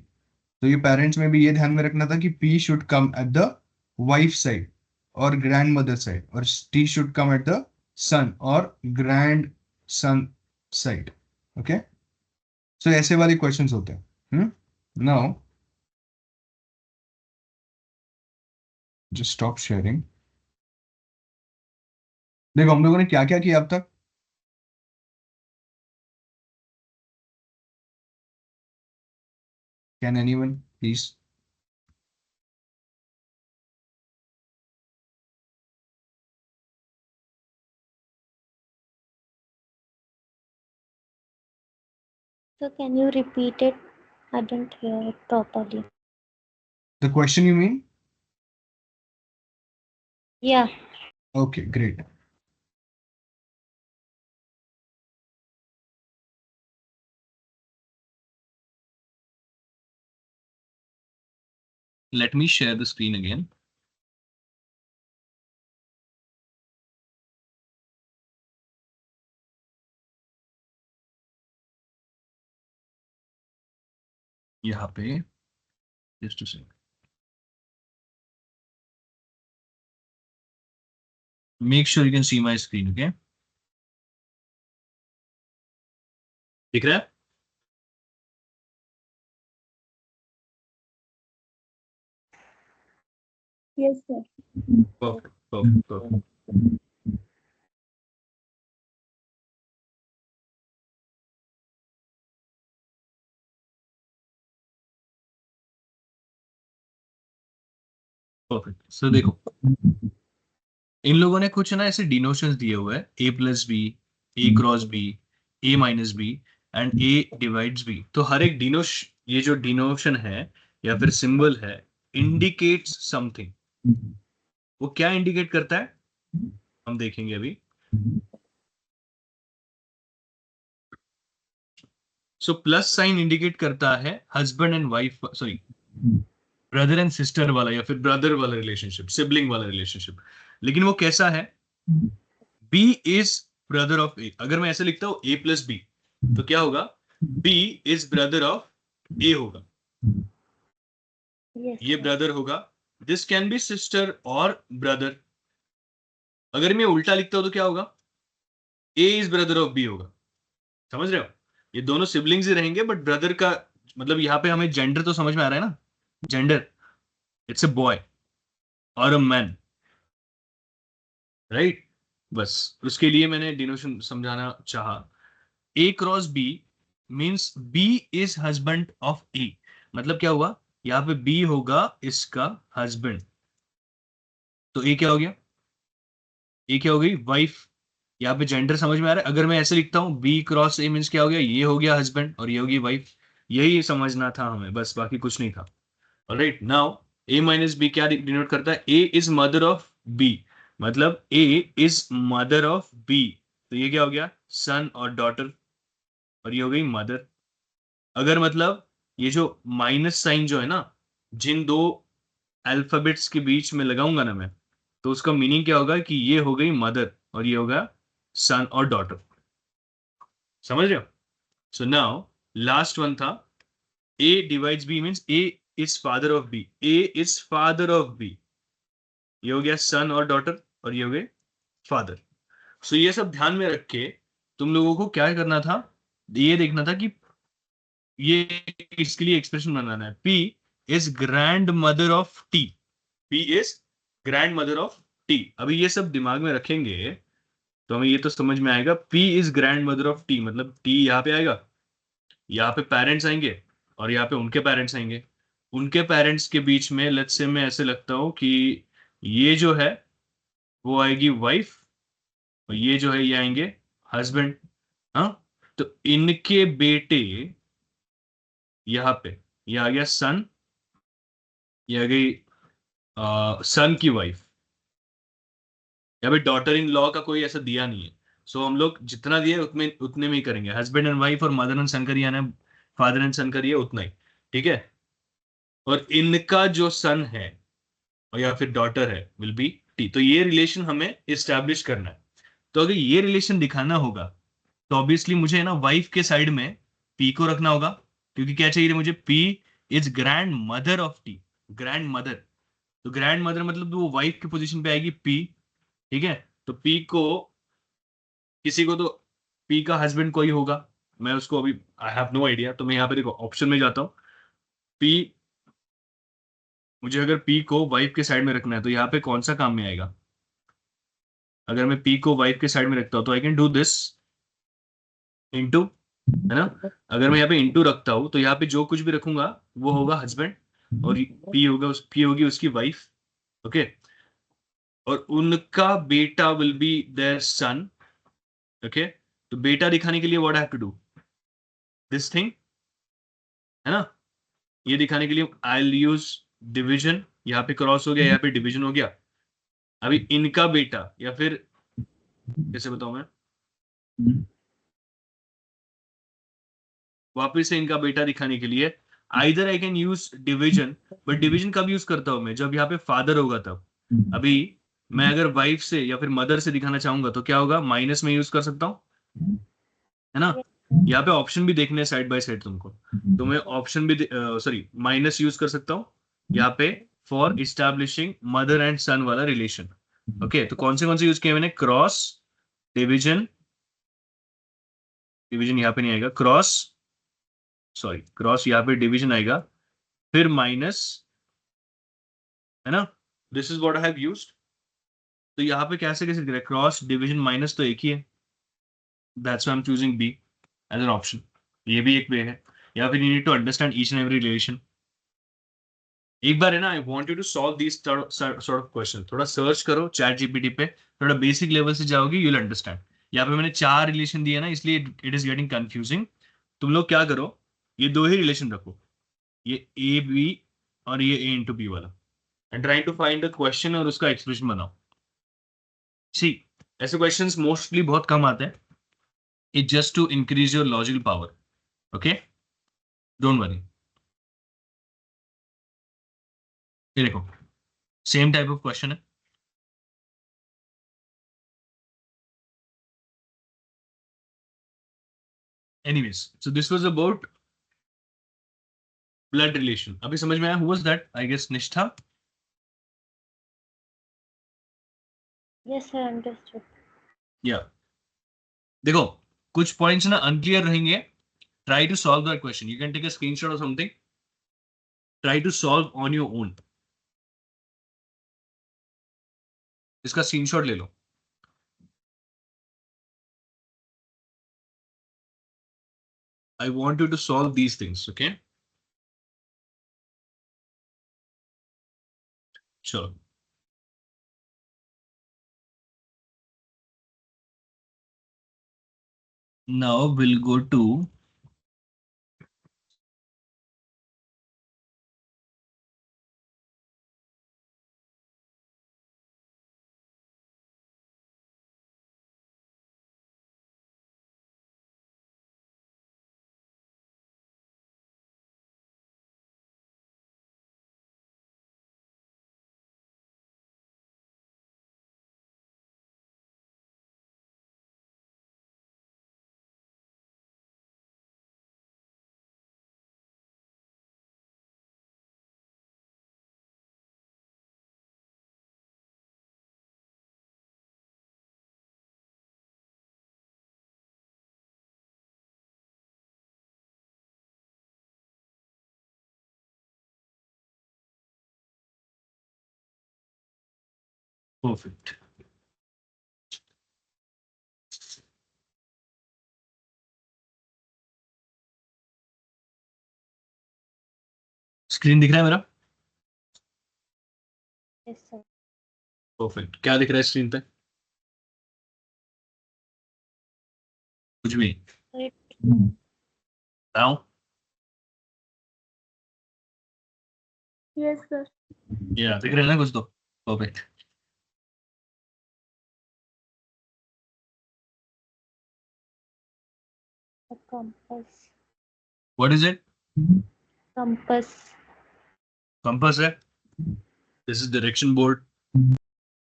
तो ये पेरेंट्स में भी ये ध्यान में रखना था कि P should come at the wife side और ग्रैंड मदर साइड, और T should come at the son और grandson side. Okay, so ऐसे वाले क्वेश्चंस होते हैं। Now just stop sharing. देखो हम लोगों ने क्या क्या किया अब तक, Can anyone please? So can you repeat it? I didn't hear it properly. The question you mean? Yeah. Okay, great. Let me share the screen again. यहाँ पे just a second. Make sure you can see my screen, okay? दिख रहा है? Yes, sir. Perfect, perfect, perfect. Perfect. So देखो, इन लोगों ने कुछ ना ऐसे डिनोशंस दिए हुए हैं, A plus B, A cross B, A minus B and A divides B. तो हर एक ये जो डिनोशन है या फिर सिंबल है, इंडिकेट्स समथिंग। वो क्या इंडिकेट करता है हम देखेंगे अभी। सो प्लस साइन इंडिकेट करता है husband and wife, sorry brother and sister वाला या फिर ब्रदर वाला रिलेशनशिप, सिबलिंग वाला रिलेशनशिप। लेकिन वो कैसा है? बी इज ब्रदर ऑफ ए। अगर मैं ऐसे लिखता हूं ए प्लस बी, तो क्या होगा? बी इज ब्रदर ऑफ ए होगा। Yes. ये ब्रदर होगा। दिस कैन बी सिस्टर और ब्रदर। अगर मैं उल्टा लिखता हूं तो क्या होगा? ए इज ब्रदर ऑफ बी होगा। समझ रहे हो? ये दोनों सिबलिंग्स ही रहेंगे, बट ब्रदर का मतलब यहाँ पे हमें जेंडर तो समझ में आ रहा है ना। जेंडर, इट्स अ बॉय और अ मैन, राइट? बस उसके लिए मैंने डिनोशन समझाना चाहा। A cross B means B is husband of A. मतलब क्या हुआ? यहाँ पे बी होगा इसका हस्बैंड। तो ए क्या हो गया? ए क्या हो गई? वाइफ। यहाँ पे जेंडर समझ में आ रहा है? अगर मैं ऐसे लिखता हूँ बी क्रॉस ए मीन्स क्या हो गया? ये हो गया हस्बैंड और ये होगी वाइफ। यही समझना था हमें, बस बाकी कुछ नहीं था। ऑलराइट, नाउ ए माइनस बी क्या डिनोट करता है? ए इज मदर ऑफ बी। मतलब ए इज मदर ऑफ बी। तो ये क्या हो गया? सन और डॉटर, और ये हो गई मदर। अगर मतलब ये जो माइनस साइन जो है ना, जिन दो अल्फाबेट्स के बीच में लगाऊंगा ना मैं, तो उसका मीनिंग क्या होगा कि ये हो गई मदर और ये होगा सन और डॉटर। समझ रहे हो? सो नाउ लास्ट वन था A divides B means A is father of B. A is father of B, ये हो गया सन और डॉटर और ये हो गए फादर। सो ये सब ध्यान में रख के तुम लोगों को क्या करना था? ये देखना था कि ये इसके लिए एक्सप्रेशन बनाना है। P is grand mother of T. P is grand mother of T. अभी ये सब दिमाग में रखेंगे तो हमें ये तो समझ में आएगा। P is grand mother of T मतलब टी यहाँ पे आएगा, यहाँ पे पेरेंट्स आएंगे और यहाँ पे उनके पेरेंट्स आएंगे। उनके पेरेंट्स के बीच में लेट्स से मैं ऐसे लगता हूँ कि ये जो है वो आएगी वाइफ और ये जो है ये आएंगे हस्बैंड। हाँ, तो इनके बेटे यहाँ पे ये आ गया सन, ये आ गई सन की वाइफ। यहाँ पे डॉटर इन लॉ का कोई ऐसा दिया नहीं है। सो हम लोग जितना दिए उतने उतने में ही करेंगे। हस्बैंड एंड वाइफ और मदर एंड सन का दिया ना, फादर एंड सन का दिया उतना ही, ठीक है। और इनका जो सन है और या फिर डॉटर है विल बी टी। तो ये रिलेशन हमें इस्टेब्लिश करना है। तो अगर ये रिलेशन दिखाना होगा तो ऑब्वियसली मुझे ना वाइफ के साइड में पी को रखना होगा, क्योंकि क्या चाहिए मुझे? P is grand mother of T. Grand mother, तो ग्रैंड मदर मतलब वो वाइफ की पोजीशन पे आएगी पी, ठीक है। तो पी को किसी को तो पी का हस्बैंड कोई होगा, मैं उसको अभी आई हैव नो आइडिया। तो मैं यहाँ पे देखो ऑप्शन में जाता हूँ। पी, मुझे अगर पी को वाइफ के साइड में रखना है तो यहाँ पे कौन सा काम में आएगा? अगर मैं पी को वाइफ के साइड में रखता हूँ तो I can do this into है ना। अगर मैं यहाँ पे इंटू रखता हूँ तो यहाँ पे जो कुछ भी रखूंगा वो होगा हस्बैंड, और पी होगी उसकी वाइफ। ओके, और उनका बेटा will be their son. Okay, तो बेटा दिखाने के लिए what I have to do, this thing, है ना। ये दिखाने के लिए आई विल यूज डिवीजन, यहाँ पे क्रॉस हो गया, यहाँ पे डिवीजन हो गया। अभी इनका बेटा, या फिर कैसे बताऊं मैं, वापिस से इनका बेटा दिखाने के लिए either I can use division, but division कब यूज करता हूं मैं, जब यहाँ पे फादर होगा तब। अभी मैं अगर वाइफ से या फिर मदर से दिखाना चाहूंगा तो क्या होगा, माइनस में यूज कर सकता हूँ, है ना। यहाँ पे ऑप्शन भी देखने साइड बाय साइड तुमको, तो मैं ऑप्शन भी सॉरी माइनस यूज कर सकता हूँ यहाँ पे फॉर इस्टेब्लिशिंग मदर एंड सन वाला रिलेशन। ओके, तो कौन से यूज किए मैंने, क्रॉस, डिवीजन, डिवीजन यहाँ पे नहीं आएगा, क्रॉस, सॉरी क्रॉस यहाँ पे डिवीजन आएगा, फिर माइनस, है ना। This is what I have used. तो यहाँ पे कैसे कैसे दिख रहा है, क्रॉस डिवीजन माइनस तो एक ही है, that's why I am choosing B as an option. ये भी एक वे है, या फिर you need to understand each and every relation. एक बार है ना, I want you to solve this sort of question, थोड़ा सर्च करो चैट जीपीटी पे, थोड़ा बेसिक लेवल से जाओगे, यू विल अंडरस्टैंड। यहाँ पे मैंने 4 रिलेशन दिए ना, इसलिए इट इज गेटिंग कंफ्यूजिंग। तुम लोग क्या करो, ये 2 ही रिलेशन रखो, ये ए बी और ये ए इंटू बी वाला, and trying to find the question और उसका एक्सप्रेशन बनाओ। सी, ऐसे क्वेश्चंस मोस्टली बहुत कम आते हैं, it just to increase your logical power. Okay, don't worry. ये देखो, सेम टाइप ऑफ क्वेश्चन है। Anyways, so this was about blood relation. अभी समझ में आया, who was that, I guess Nishtha. Yes, sir, understood. या देखो, कुछ पॉइंट्स ना अनक्लियर रहेंगे, try to solve that question, you can take a screenshot और something, try to solve on your own, इसका स्क्रीनशॉट ले लो। I want you to solve these things, okay. चलो, now we'll go to perfect। Screen दिख रहा है मेरा, Yes, sir. Perfect. क्या दिख रहा है स्क्रीन पे, कुछ भी Correct. बताओ। Yes, sir. या दिख रहा है ना कुछ तो, perfect. A compass. What is it, Compass. Compass है, दिस इज डायरेक्शन बोर्ड,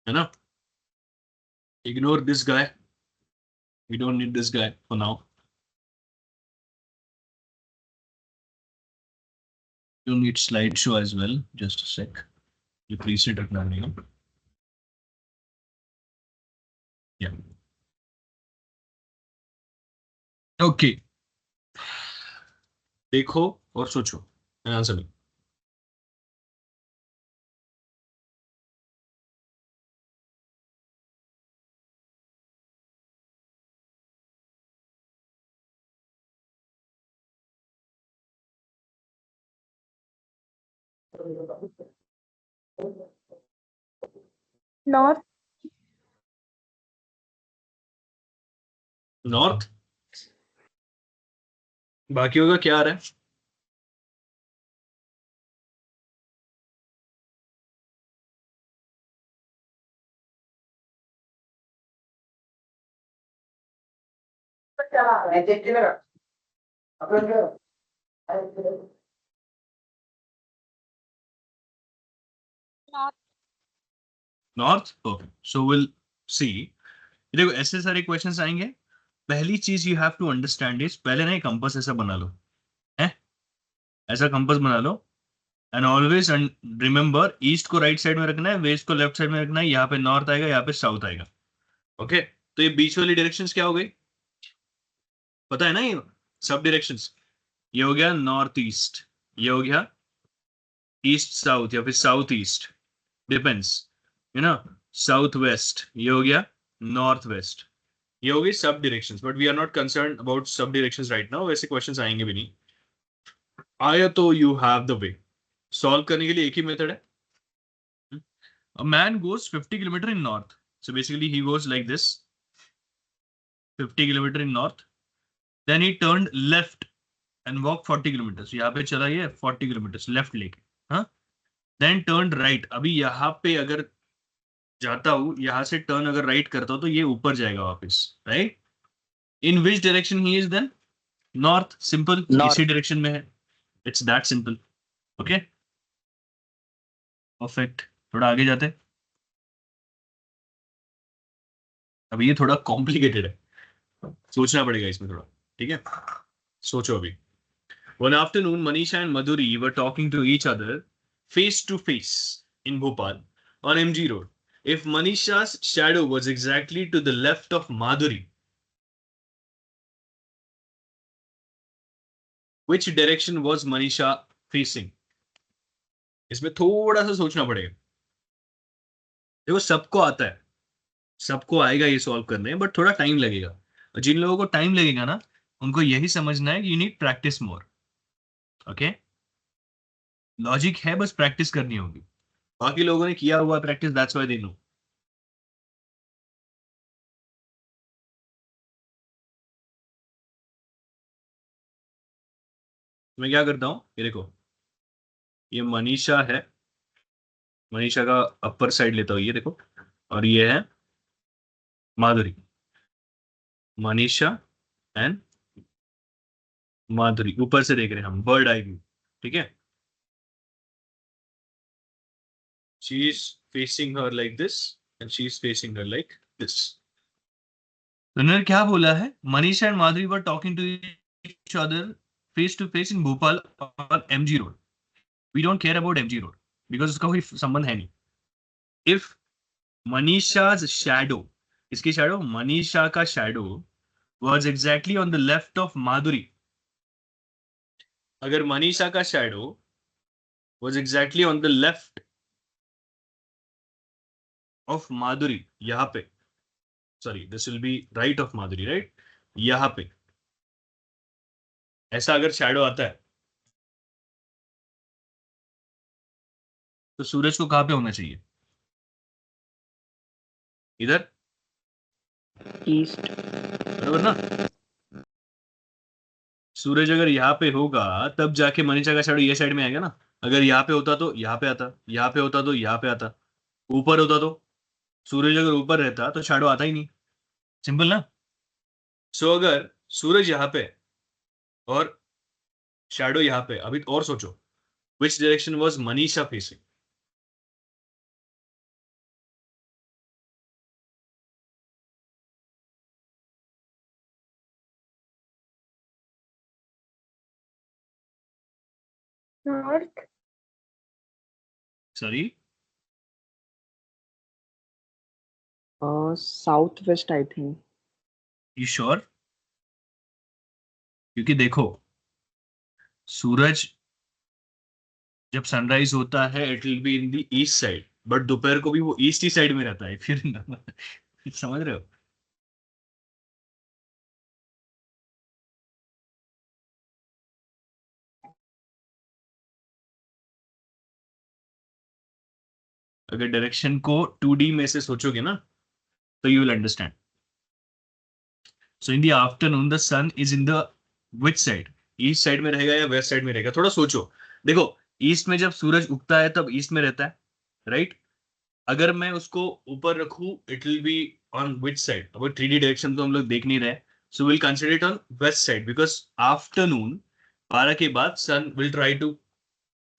है ना। Ignore this guy, we don't need this guy for now. You need slideshow as well, just a sec, ये प्रीसेट रखना पड़ेगा। या okay, देखो और सोचो, आंसर नॉर्थ। नॉर्थ। बाकियों का क्या आ रहा है? North. Okay, so will see. देखो ऐसे सारे क्वेश्चंस आएंगे। पहली चीज you have to understand is, पहले ना कंपास ऐसा बना लो, है ऐसा कंपास बना लो। एंड ऑलवेज रिमेंबर, ईस्ट को राइट साइड में रखना है, वेस्ट को लेफ्ट साइड में रखना है। यहाँ पे नॉर्थ आएगा, यहाँ पे साउथ आएगा। ओके, तो ये बीच वाली डायरेक्शंस क्या हो गई, पता है ना? ये सब डायरेक्शंस, ये हो गया नॉर्थ ईस्ट, ये हो गया ईस्ट साउथ या फिर south east, depends, you know, south west, ये हो गया नॉर्थ वेस्ट। ये हो गई सब directions, but we are not concern about सब डायरेक्शंस राइट नाउ, वैसे क्वेश्चंस आएंगे भी नहीं। आया तो you have the way, solve करने के लिए एक ही मेथड है। A man goes 50 kilometer in north. So basically he goes like this, 50 kilometer in north. Then he turned left and walked 40 kilometers. यहाँ पे चला ये 40 kilometers left लेके, हाँ? Then turned right. अभी यहाँ पे अगर जाता हूँ, यहाँ से टर्न अगर राइट करता हूँ तो ये ऊपर जाएगा वापस, right? In which direction he is then? North. Simple. इसी डायरेक्शन में है. It's that simple. Okay? Perfect. थोड़ा आगे जाते हैं. अभी ये थोड़ा कॉम्प्लिकेटेड है, सोचना पड़ेगा इसमें थोड़ा, ठीक है? सोचो अभी. One afternoon, Manisha and Madhuri were talking to each other face to face in Bhopal on MG Road. If Manisha's shadow was exactly to the left of Madhuri, which direction was Manisha facing? इसमें थोड़ा सा सोचना पड़ेगा. देखो सबको आता है, सबको आएगा ये सॉल्व करने, बट थोड़ा टाइम लगेगा. और जिन लोगों को टाइम लगेगा ना, उनको यही समझना है कि you need practice more. Okay, logic है, बस प्रैक्टिस करनी होगी. बाकी लोगों ने किया हुआ practice, that's why they know. मैं क्या करता हूँ, ये देखो, ये मनीषा है, मनीषा का अपर साइड लेता हूँ, ये देखो, और ये है माधुरी. मनीषा एंड माधुरी ऊपर से देख रहे हैं हम, बर्ड आई व्यू, ठीक है? She is facing her like this and she is facing her like this. तो उन्होंने क्या बोला है, Manisha and Madhuri were talking to each other face to face in Bhopal और MG road. We don't care about MG road because उसका कोई संबंध है नहीं. इफ मनीषाज शैडो, इसकी शैडो, मनीषा का shadow was exactly on the left of Madhuri. अगर मनीषा का shadow was exactly on the left of माधुरी, यहां पे, sorry this will be right of Madhuri, right? यहां पे ऐसा अगर शैडो आता है तो सूरज को कहां पे होना चाहिए? इधर, ईस्ट. बरोबर ना? सूरज अगर यहाँ पे होगा तब जाके मनीषा का शैडो ये साइड में आएगा ना. अगर यहाँ पे होता तो यहाँ पे आता, यहाँ पे होता तो यहाँ पे आता, ऊपर होता तो, सूरज अगर ऊपर रहता तो शैडो आता ही नहीं. सिंपल ना? सो अगर सूरज यहाँ पे और शैडो यहाँ पे, अभी और सोचो, which direction was Manisha facing? North. Sorry, south west I think. You sure? क्योंकि देखो, सूरज जब सनराइज होता है it will be in the east side, but दोपहर को भी वो ईस्ट ही साइड में रहता है फिर. समझ रहे हो? अगर डायरेक्शन को 2D में से सोचोगे ना तो you will understand. So in the afternoon the sun is in the which side? East side में रहेगा या वेस्ट साइड में रहेगा? थोड़ा सोचो. देखो ईस्ट में जब सूरज उगता है तब ईस्ट में रहता है, राइट? अगर मैं उसको ऊपर रखूं it will be on which side? अब 3D डायरेक्शन तो हम लोग देख नहीं रहे, so will consider it on west side because afternoon 12 के बाद sun will try to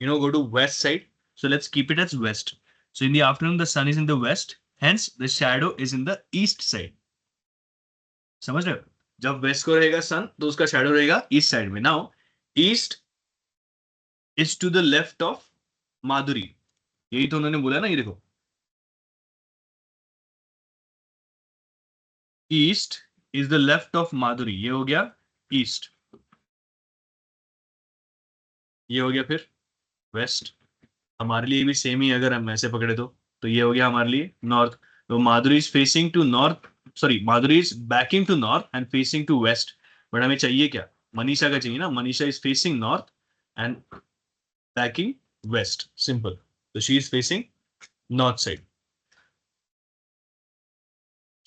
go to west side. So let's keep it as west. So in the afternoon, the sun is in the west. Hence, the shadow is in the east side. समझ रहे हो? जब waste को रहेगा सन तो उसका shadow रहेगा east side में. Now east is to the left of Madhuri. यही तो उन्होंने बोला ना, ये देखो. East is the left of Madhuri. ये हो गया ईस्ट. ये हो गया फिर वेस्ट. हमारे लिए भी सेम ही अगर हम ऐसे पकड़े तो ये हो गया हमारे लिए नॉर्थ. तो Madhuri is facing to north, sorry Madhuri is backing to north and facing to west. But हमें चाहिए क्या? मनीषा का चाहिए ना. Manisha is facing north and backing west. Simple. तो she is facing north side.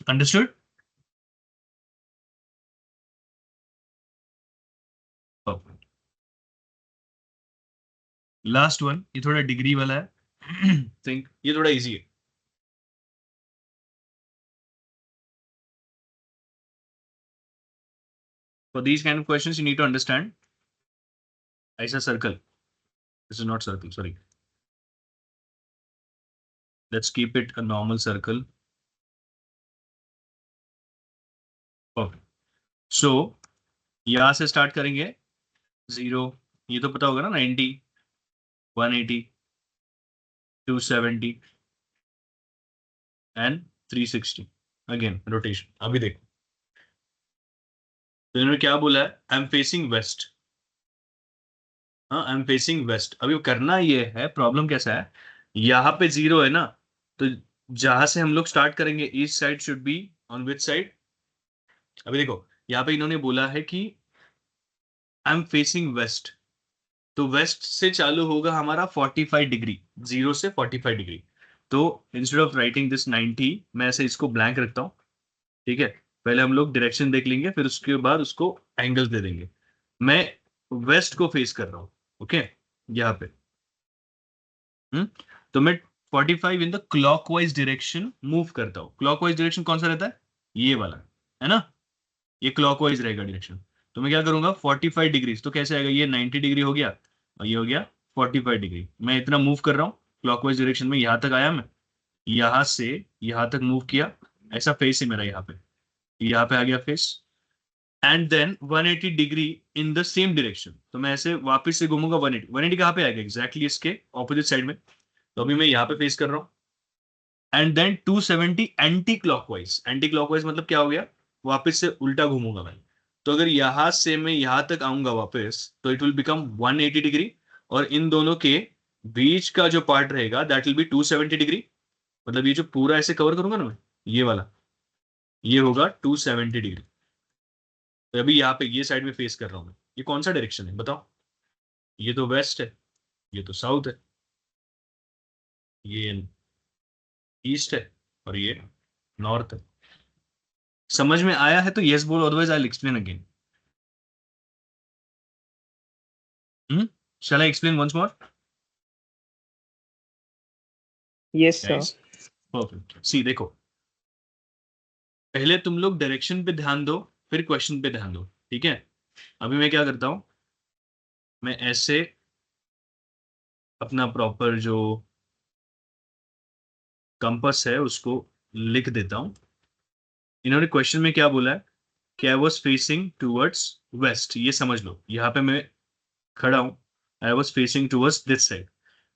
Understood? Last one, ये थोड़ा डिग्री वाला है. थिंक ये थोड़ा इजी है. For these kind of questions, you need to understand. ऐसा circle. This is not circle. Sorry. Let's keep it a normal circle. Okay. So यहाँ से start करेंगे 0. ये तो पता होगा ना, 90, 180, 270 and 360. Again rotation. अभी देखो. तो इन्होंने क्या बोला है? I am facing west. हाँ, आई एम फेसिंग वेस्ट. अभी करना ये है, प्रॉब्लम कैसा है, यहाँ पे 0 है ना, तो जहां से हम लोग स्टार्ट करेंगे east side should be on which side? अभी देखो यहाँ पे इन्होंने बोला है कि आई एम फेसिंग वेस्ट, तो वेस्ट से चालू होगा हमारा 45 डिग्री, 0 से 45 डिग्री. तो इंस्टेड ऑफ राइटिंग दिस 90, मैं ऐसे इसको ब्लैंक रखता हूँ. ठीक है, पहले हम लोग डायरेक्शन देख लेंगे, फिर उसके बाद उसको एंगल्स दे देंगे. मैं वेस्ट को फेस कर रहा हूँ. ओके, यहाँ पे तो मैं 45 in the clockwise direction move करता हूँ. क्लॉकवाइज डायरेक्शन कौन सा रहता है? ये वाला है ना, ये क्लॉकवाइज रहेगा डायरेक्शन. तो मैं क्या करूंगा 45 डिग्री. तो कैसे आएगा? ये 90 डिग्री हो गया और ये हो गया 45 डिग्री. मैं इतना मूव कर रहा हूँ क्लॉकवाइज डायरेक्शन में. यहां तक आया, मैं यहां से यहां तक मूव किया. ऐसा फेस है मेरा यहाँ पे आ गया face. And then 180 degree in the same direction. तो मैं ऐसे वापस से घूमूंगा 180. 180 कहाँ पे आएगा? एग्जैक्टली इसके ऑपोजिट साइड में. तो अभी मैं यहाँ पे फेस कर रहा हूँ. And then 270 anti clockwise. Anti clockwise मतलब क्या हो गया? वापस से उल्टा घूमूंगा मैं. तो अगर यहां से मैं यहां तक आऊंगा वापस, तो इट विल बिकम 180 डिग्री. और इन दोनों के बीच का जो पार्ट रहेगा दैट विल बी 270 डिग्री. मतलब ये जो पूरा ऐसे कवर करूंगा ना मैं, ये वाला, ये होगा 270 डिग्री. तो अभी यहाँ पे ये साइड में फेस कर रहा हूँ मैं. ये कौन सा डायरेक्शन है बताओ? ये तो वेस्ट है, ये तो साउथ है, ये ईस्ट है और ये नॉर्थ है. समझ में आया है तो यस बोल, otherwise I will explain again. Shall I explain once more? Yes, sir. Perfect. See देखो, पहले तुम लोग डायरेक्शन पे ध्यान दो, फिर क्वेश्चन पे ध्यान दो. ठीक है, अभी मैं क्या करता हूं, मैं ऐसे अपना प्रॉपर जो कंपास है उसको लिख देता हूं. इन्होंने क्वेश्चन में क्या बोला है कि I was facing towards west. ये समझ लो, यहाँ पे मैं खड़ा हूं, I was facing towards this side.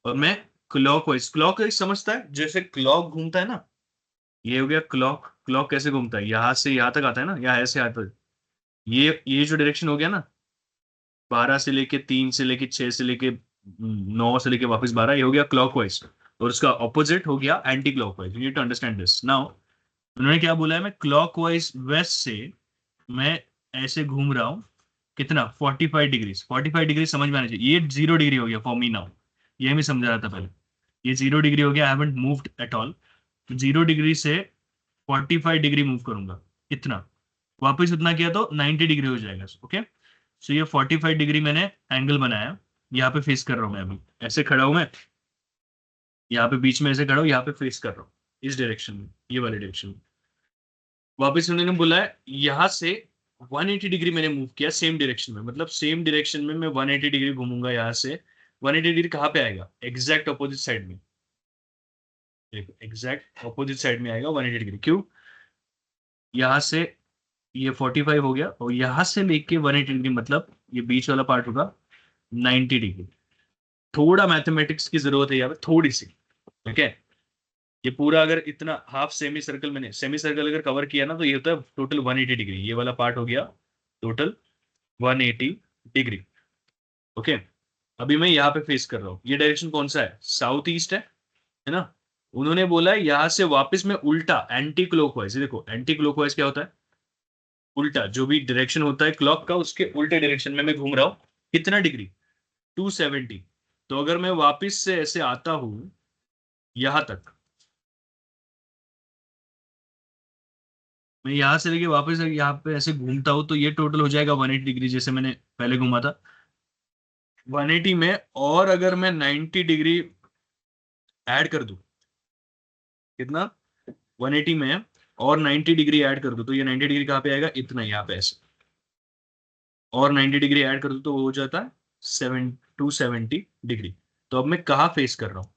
और मैं क्लॉकवाइज, क्लॉकवाइज समझता है जैसे क्लॉक घूमता है ना, ये हो गया क्लॉक. क्लॉक कैसे घूमता है? यहाँ से यहाँ तक आता है ना, यहाँ ऐसे आता है. ये जो डायरेक्शन हो गया ना, 12 से लेके 3 से लेके 6 से लेके 9 से लेके वापस 12, ये हो गया क्लॉकवाइज. और उसका ऑपोजिट हो गया anti clockwise. You need to understand this. Now उन्होंने क्या बोला है, मैं क्लॉकवाइज वेस्ट से मैं ऐसे घूम रहा हूँ. कितना? 45 डिग्री. 45 डिग्री समझ में आना चाहिए. ये 0 डिग्री हो गया फॉर मी नाउ. ये मैं समझा रहा था पहले. ये 0 डिग्री हो गया, I haven't moved at all. 0 degree से 45 डिग्री मूव करूंगा, इतना, वापस उतना किया तो 90 डिग्री हो जाएगा। ओके, सो ये 45 डिग्री मैंने एंगल बनाया, यहाँ पे फेस कर रहा हूँ मैं, अभी ऐसे खड़ा हूं मैं, यहाँ पे बीच में ऐसे खड़ा हूँ, यहाँ पे फेस कर रहा हूँ इस डायरेक्शन में, ये वाले डायरेक्शन में। वापस उन्होंने बोला है यहाँ से 180 डिग्री मैंने मूव किया सेम डायरेक्शन में, मतलब सेम डायरेक्शन में मैं 180 डिग्री घूमूंगा यहाँ से। 180 डिग्री कहाँ पे आएगा? एग्जैक्ट अपोजिट साइड में, देखो एग्जैक्ट अपोजिट साइड में आएगा 180 डिग्री। क्यों? यहाँ से ये 45 हो गया, और यहाँ से लेके 180 डिग्री, मतलब ये बीच वाला पार्ट होगा 90 डिग्री। थोड़ा मैथमेटिक्स की जरूरत है यहाँ पे, थोड़ी सी। ठीक है, ये पूरा अगर इतना हाफ सेमी सर्कल, मैंने सेमी सर्कल अगर कवर किया ना, तो ये होता है टोटल 180 डिग्री। ये वाला पार्ट हो गया टोटल 180 डिग्री। ओके, अभी मैं यहाँ पे फेस कर रहा हूँ, ये डायरेक्शन कौन सा है? साउथ ईस्ट है ना। उन्होंने बोला है यहाँ से वापस में उल्टा एंटी क्लॉकवाइज, देखो एंटी क्लॉकवाइज क्या होता है? उल्टा, जो भी डायरेक्शन होता है क्लॉक का, उसके उल्टे डायरेक्शन में मैं घूम रहा हूँ। कितना डिग्री? 270। तो अगर मैं वापस से ऐसे आता हूं यहां तक, मैं यहां से लेके वापस यहाँ पे ऐसे घूमता हूं, तो ये टोटल हो जाएगा 180 डिग्री, जैसे मैंने पहले घूमा था 180 में। और अगर मैं 90 डिग्री ऐड कर दूं, कितना? 180 में और 90 डिग्री ऐड कर दूं, तो ये 90 डिग्री कहाँ पे आएगा? इतना, यहाँ पे ऐसे। और 90 डिग्री ऐड कर दूं तो वो हो जाता है 270 डिग्री। तो अब मैं कहाँ फेस कर रहा हूँ?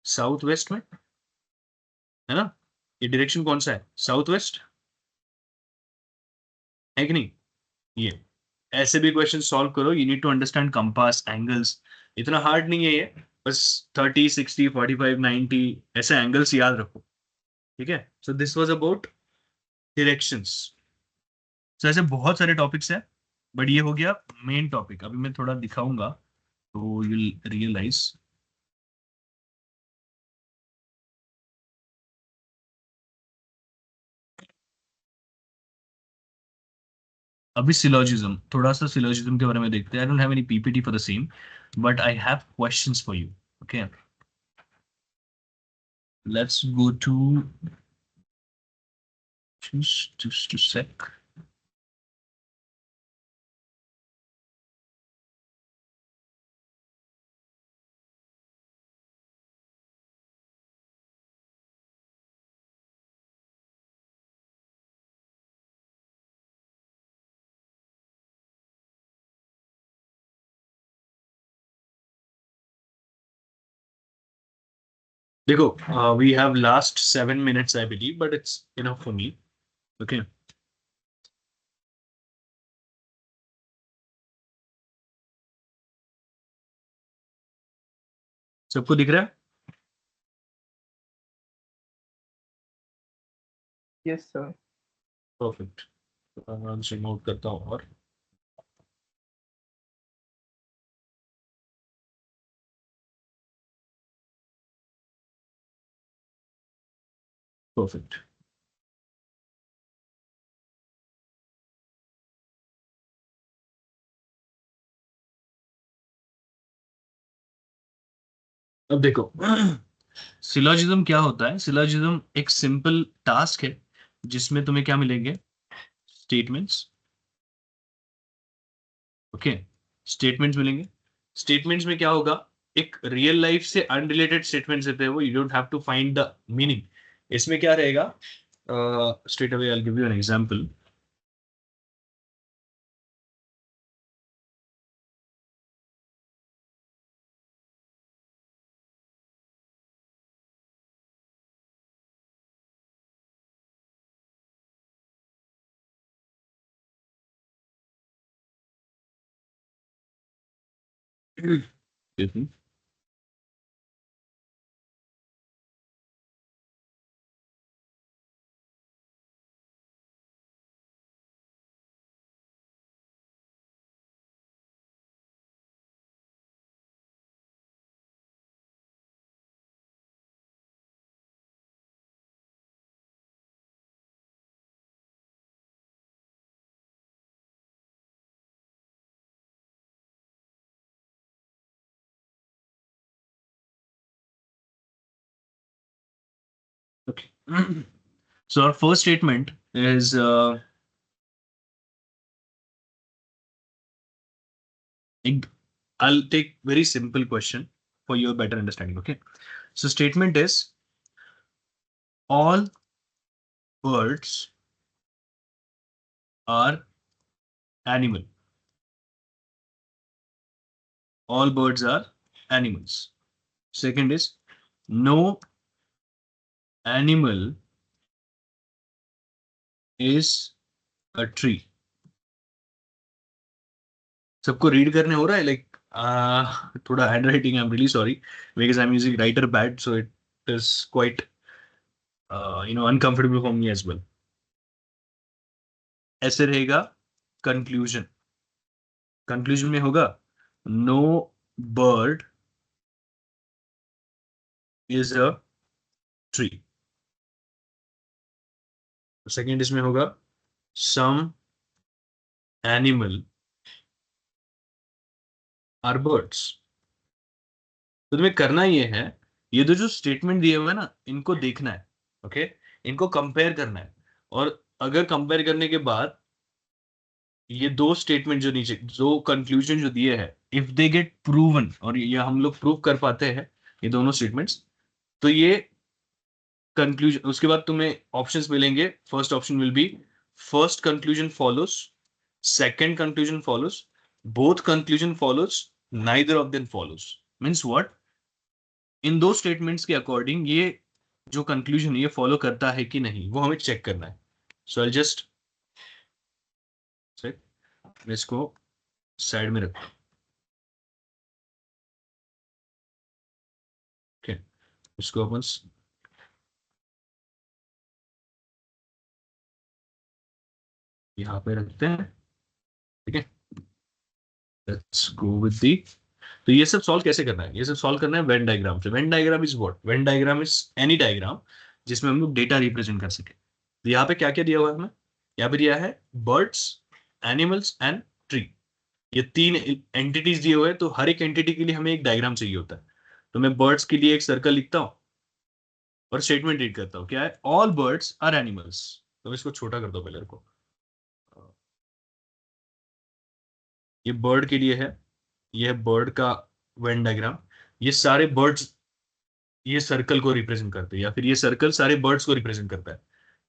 साउथ वेस्ट में, है ना। ये डायरेक्शन कौन सा है? साउथ वेस्ट है कि नहीं? ये ऐसे भी क्वेश्चन सॉल्व करो, you need to understand compass, angles. इतना हार्ड नहीं है ये, बस 30, 60, 45, 90 ऐसे एंगल्स याद रखो। ठीक है, so this was about directions. So ऐसे बहुत सारे टॉपिक्स हैं, बट ये हो गया मेन टॉपिक। अभी मैं थोड़ा दिखाऊंगा तो यू रियलाइज। अभी सिलोजिज्म, थोड़ा सा सिलोजिज्म के बारे में देखते हैं। I don't have any PPT for the same, but I have questions for you. Okay, let's go to just a sec. देखो, we have last 7 minutes I believe, but it's enough for me. Okay, सबको दिख रहा है? Yes sir. Perfect, आराम से note करता हूँ। और परफेक्ट, अब देखो सिलोजिज्म क्या होता है। सिलोजिज्म एक सिंपल टास्क है जिसमें तुम्हें क्या मिलेंगे? स्टेटमेंट्स। ओके, स्टेटमेंट्स मिलेंगे। स्टेटमेंट्स में क्या होगा? एक रियल लाइफ से अनरिलेटेड स्टेटमेंट्स देते हैं वो, you don't have to find the meaning. इसमें क्या रहेगा? Straight away I will give you an example. Okay. So our first statement is I'll take very simple question for your better understanding. Okay. So statement is all birds are animal. All birds are animals. Second is no animal is a tree. सबको read करने हो रहा है like थोड़ा handwriting I am really sorry because I am using writer pad so it is quite uncomfortable for me as well. ऐसे रहेगा conclusion. Conclusion में होगा no bird is a tree. Second इसमें होगा सम एनिमल आर बर्ड्स. तो तुम्हें करना ये है, ये जो स्टेटमेंट दिए हुए हैं ना इनको देखना है. ओके इनको कंपेयर करना है. और अगर कंपेयर करने के बाद ये दो स्टेटमेंट जो नीचे जो कंक्लूजन जो दिए हैं इफ दे गेट प्रूवन और ये हम लोग प्रूव कर पाते हैं ये दोनों स्टेटमेंट्स तो ये कंक्लूजन उसके बाद तुम्हें ऑप्शंस मिलेंगे. First option will be first conclusion follows, second conclusion follows, both conclusion follows, neither of them follows. Means what in दो स्टेटमेंट्स के अकॉर्डिंग ये जो कंक्लूजन ये फॉलो करता है कि नहीं वो हमें चेक करना है. सो आई जस्ट मैं इसको साइड में रखता हूं. ओके इसको अपन यहाँ पे रखते हैं. ठीक है लेट्स गो विद दी. तो ये सब सॉल्व कैसे करना है? ये सब सॉल्व करना है वेन डायग्राम से. Venn diagram is what? Venn diagram is any diagram जिसमें हम लोग डेटा रिप्रेजेंट कर सके. तो यहाँ पे क्या क्या दिया हुआ है हमें? यहाँ पे दिया है बर्ड्स, एनिमल्स एंड ट्री. ये तीन एंटिटीज दिए हुए हैं. तो हर एक एंटिटी के लिए हमें एक डायग्राम चाहिए होता है. तो मैं बर्ड्स के लिए एक सर्कल लिखता हूँ और स्टेटमेंट रीड करता हूँ. क्या है? All birds are animals. तो मैं इसको छोटा करता हूँ पहले को. ये बर्ड के लिए है, ये है बर्ड का वेन डायग्राम. ये सारे बर्ड्स ये सर्कल को रिप्रेजेंट करते हैं या फिर ये सर्कल सारे बर्ड्स को रिप्रेजेंट करता है.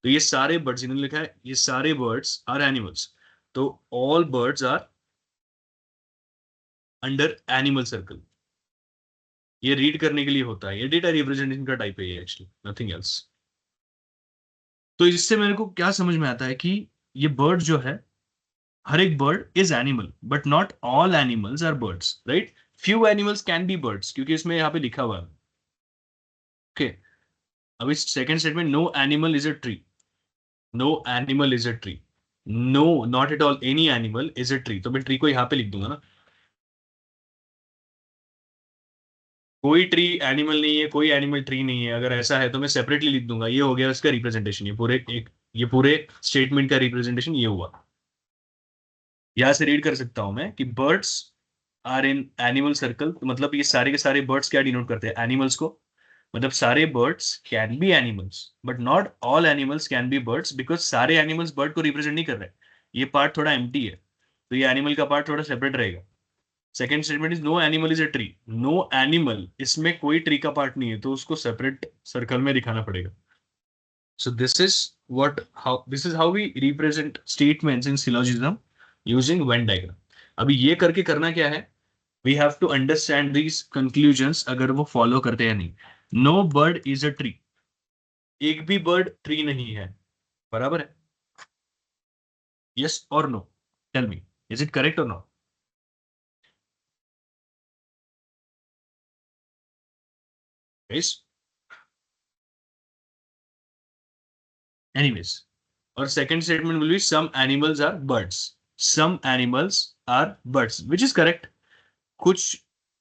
तो ये सारे बर्ड्स इन्होंने लिखा है ये सारे बर्ड्स आर एनिमल्स. तो all birds are under animal circle. ये रीड करने के लिए होता है. ये डेटा रिप्रेजेंटेशन का टाइप है ये एक्चुअली नथिंग एल्स. तो इससे मेरे को क्या समझ में आता है कि ये बर्ड जो है हर एक bird is animal but not all animals are birds. Right few animals can be birds क्योंकि इसमें यहाँ पे लिखा हुआ है. ओके अब इस second statement no animal is a tree. No animal is a tree. No not at all any animal is a tree. तो मैं ट्री को यहाँ पे लिख दूंगा ना. कोई ट्री एनिमल नहीं है, कोई एनिमल ट्री नहीं है. अगर ऐसा है तो मैं सेपरेटली लिख दूंगा. ये हो गया इसका रिप्रेजेंटेशन. ये पूरे स्टेटमेंट का रिप्रेजेंटेशन ये हुआ. यहां से रीड कर सकता हूं मैं कि birds are in animal circle. तो मतलब ये सारे के सारे बर्ड्स क्या डिनोट करते हैं? एनिमल्स को. मतलब सारे birds can be animals but not all animals can be birds because सारे एनिमल्स बर्ड को रिप्रेजेंट नहीं कर रहे. ये पार्ट थोड़ा एम्प्टी है तो ये एनिमल का पार्ट थोड़ा सेपरेट रहेगा. Second statement is no animal is a tree. No animal इसमें कोई ट्री का पार्ट नहीं है तो उसको सेपरेट सर्कल में दिखाना पड़ेगा. So this is how we represent statements in syllogism using Venn diagram. अभी ये करके करना क्या है? We have to understand these conclusions अगर वो फॉलो करते हैं नहीं. No bird is a tree. एक भी बर्ड ट्री नहीं है. बराबर है? यस और no? Tell me is it correct और not? Yes. Anyways, or second statement will be some animals are birds. Some animals are birds, which is correct. कुछ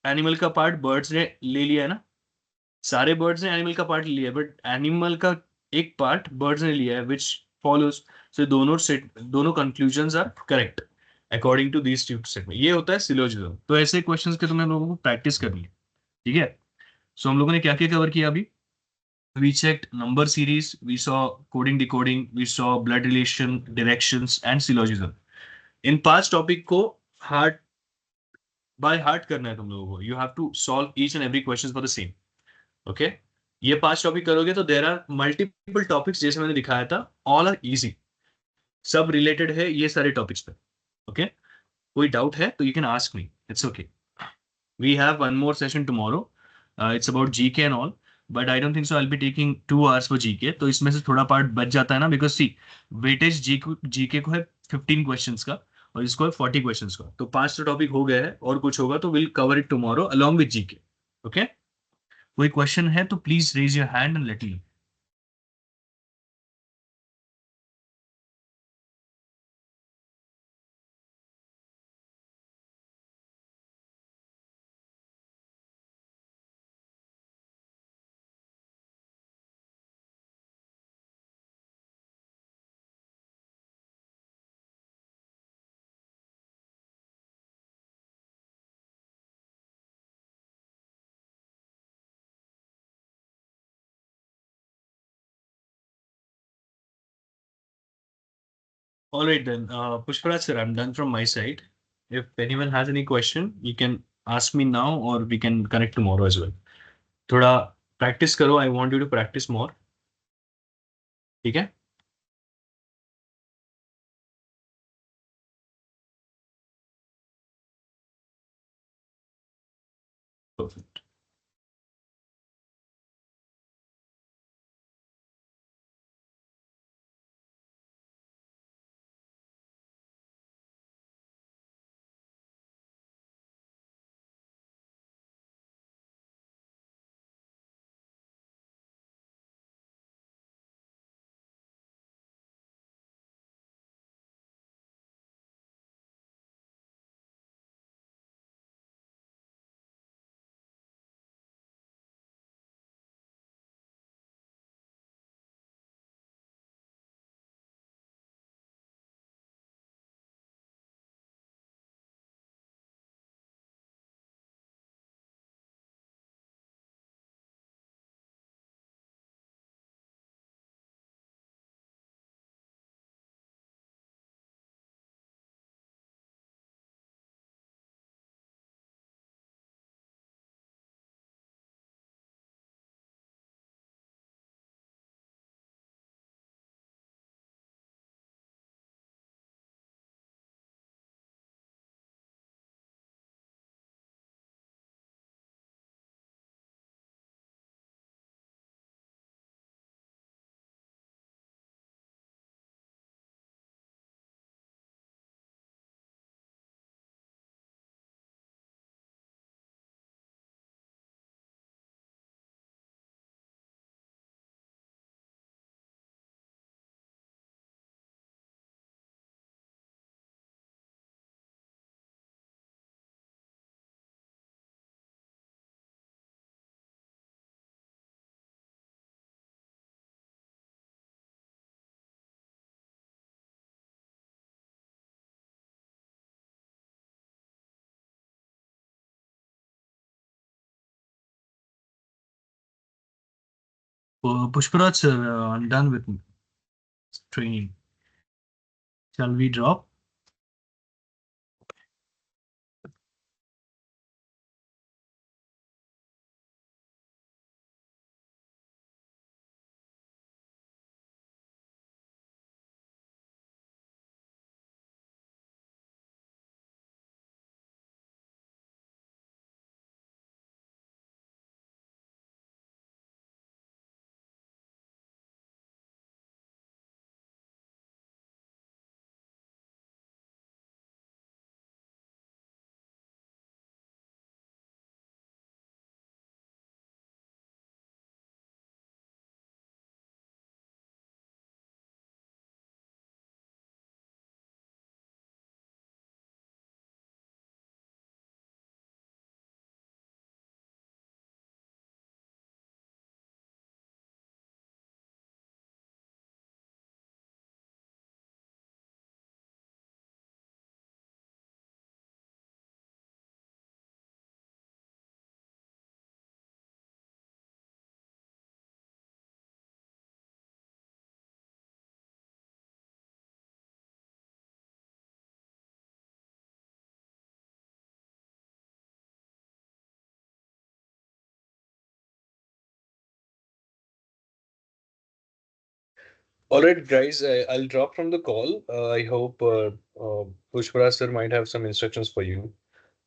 animal का पार्ट बर्ड्स ने ले लिया है ना. सारे बर्ड्स ने एनिमल का पार्ट लिया है बट एनिमल का एक पार्ट बर्ड्स ने लिया है which follows. So दोनों conclusions are correct according to these two statements. ये होता है सिलोजिज्म. तो ऐसे क्वेश्चंस के तुम्हें लोगों को प्रैक्टिस करनी है. ठीक है. सो हम लोगों ने क्या क्या कवर किया अभी? We checked number series, we saw coding decoding, we saw blood relation, directions, and syllogism. इन 5 टॉपिक को हार्ड बाय हार्ट करना है तुम लोगों को. You have to solve each and every question for the same. Okay, ये 5 topic करोगे तो देर आर मल्टीपल टॉपिक्स जैसे मैंने दिखाया था. ऑल आर इजी, सब रिलेटेड है ये सारे टॉपिक्स पे. ओके, कोई डाउट है तो you can ask me, it's okay. We have one more session tomorrow. It's about GK and all, but I don't think so I will be taking 2 hours for GK. तो इसमें से थोड़ा part बच जाता है ना, बिकॉज सी वेटेज जीके को है 15 क्वेश्चंस का और इसको है 40 क्वेश्चंस का. तो 5 तो टॉपिक हो गए हैं, और कुछ होगा तो will cover it tomorrow along with GK. Okay, कोई क्वेश्चन है तो please raise your hand and let me. All right then, Pushparaj sir, I'm done from my side. If anyone has any question, you can ask me now or we can connect tomorrow as well. थोड़ा practice करो. I want you to practice more. ठीक है? Perfect. Pushparaj sir, I'm done with training. Shall we drop? All right, guys, I'll drop from the call. I hope Pushparaj sir might have some instructions for you.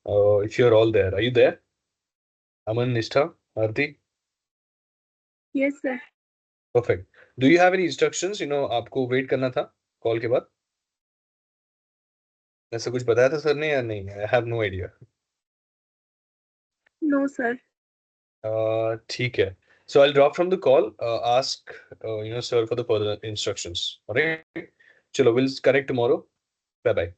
If you're all there, are you there? Aman, Nishtha, Arti? Yes, sir. Perfect. Do you have any instructions? आपको wait करना था call के बाद? ऐसा कुछ बताया था sir ने या नहीं? I have no idea. No, sir. ठीक है. So I'll drop from the call. Ask sir for the further instructions. All right. चलो, we'll connect tomorrow. Bye bye.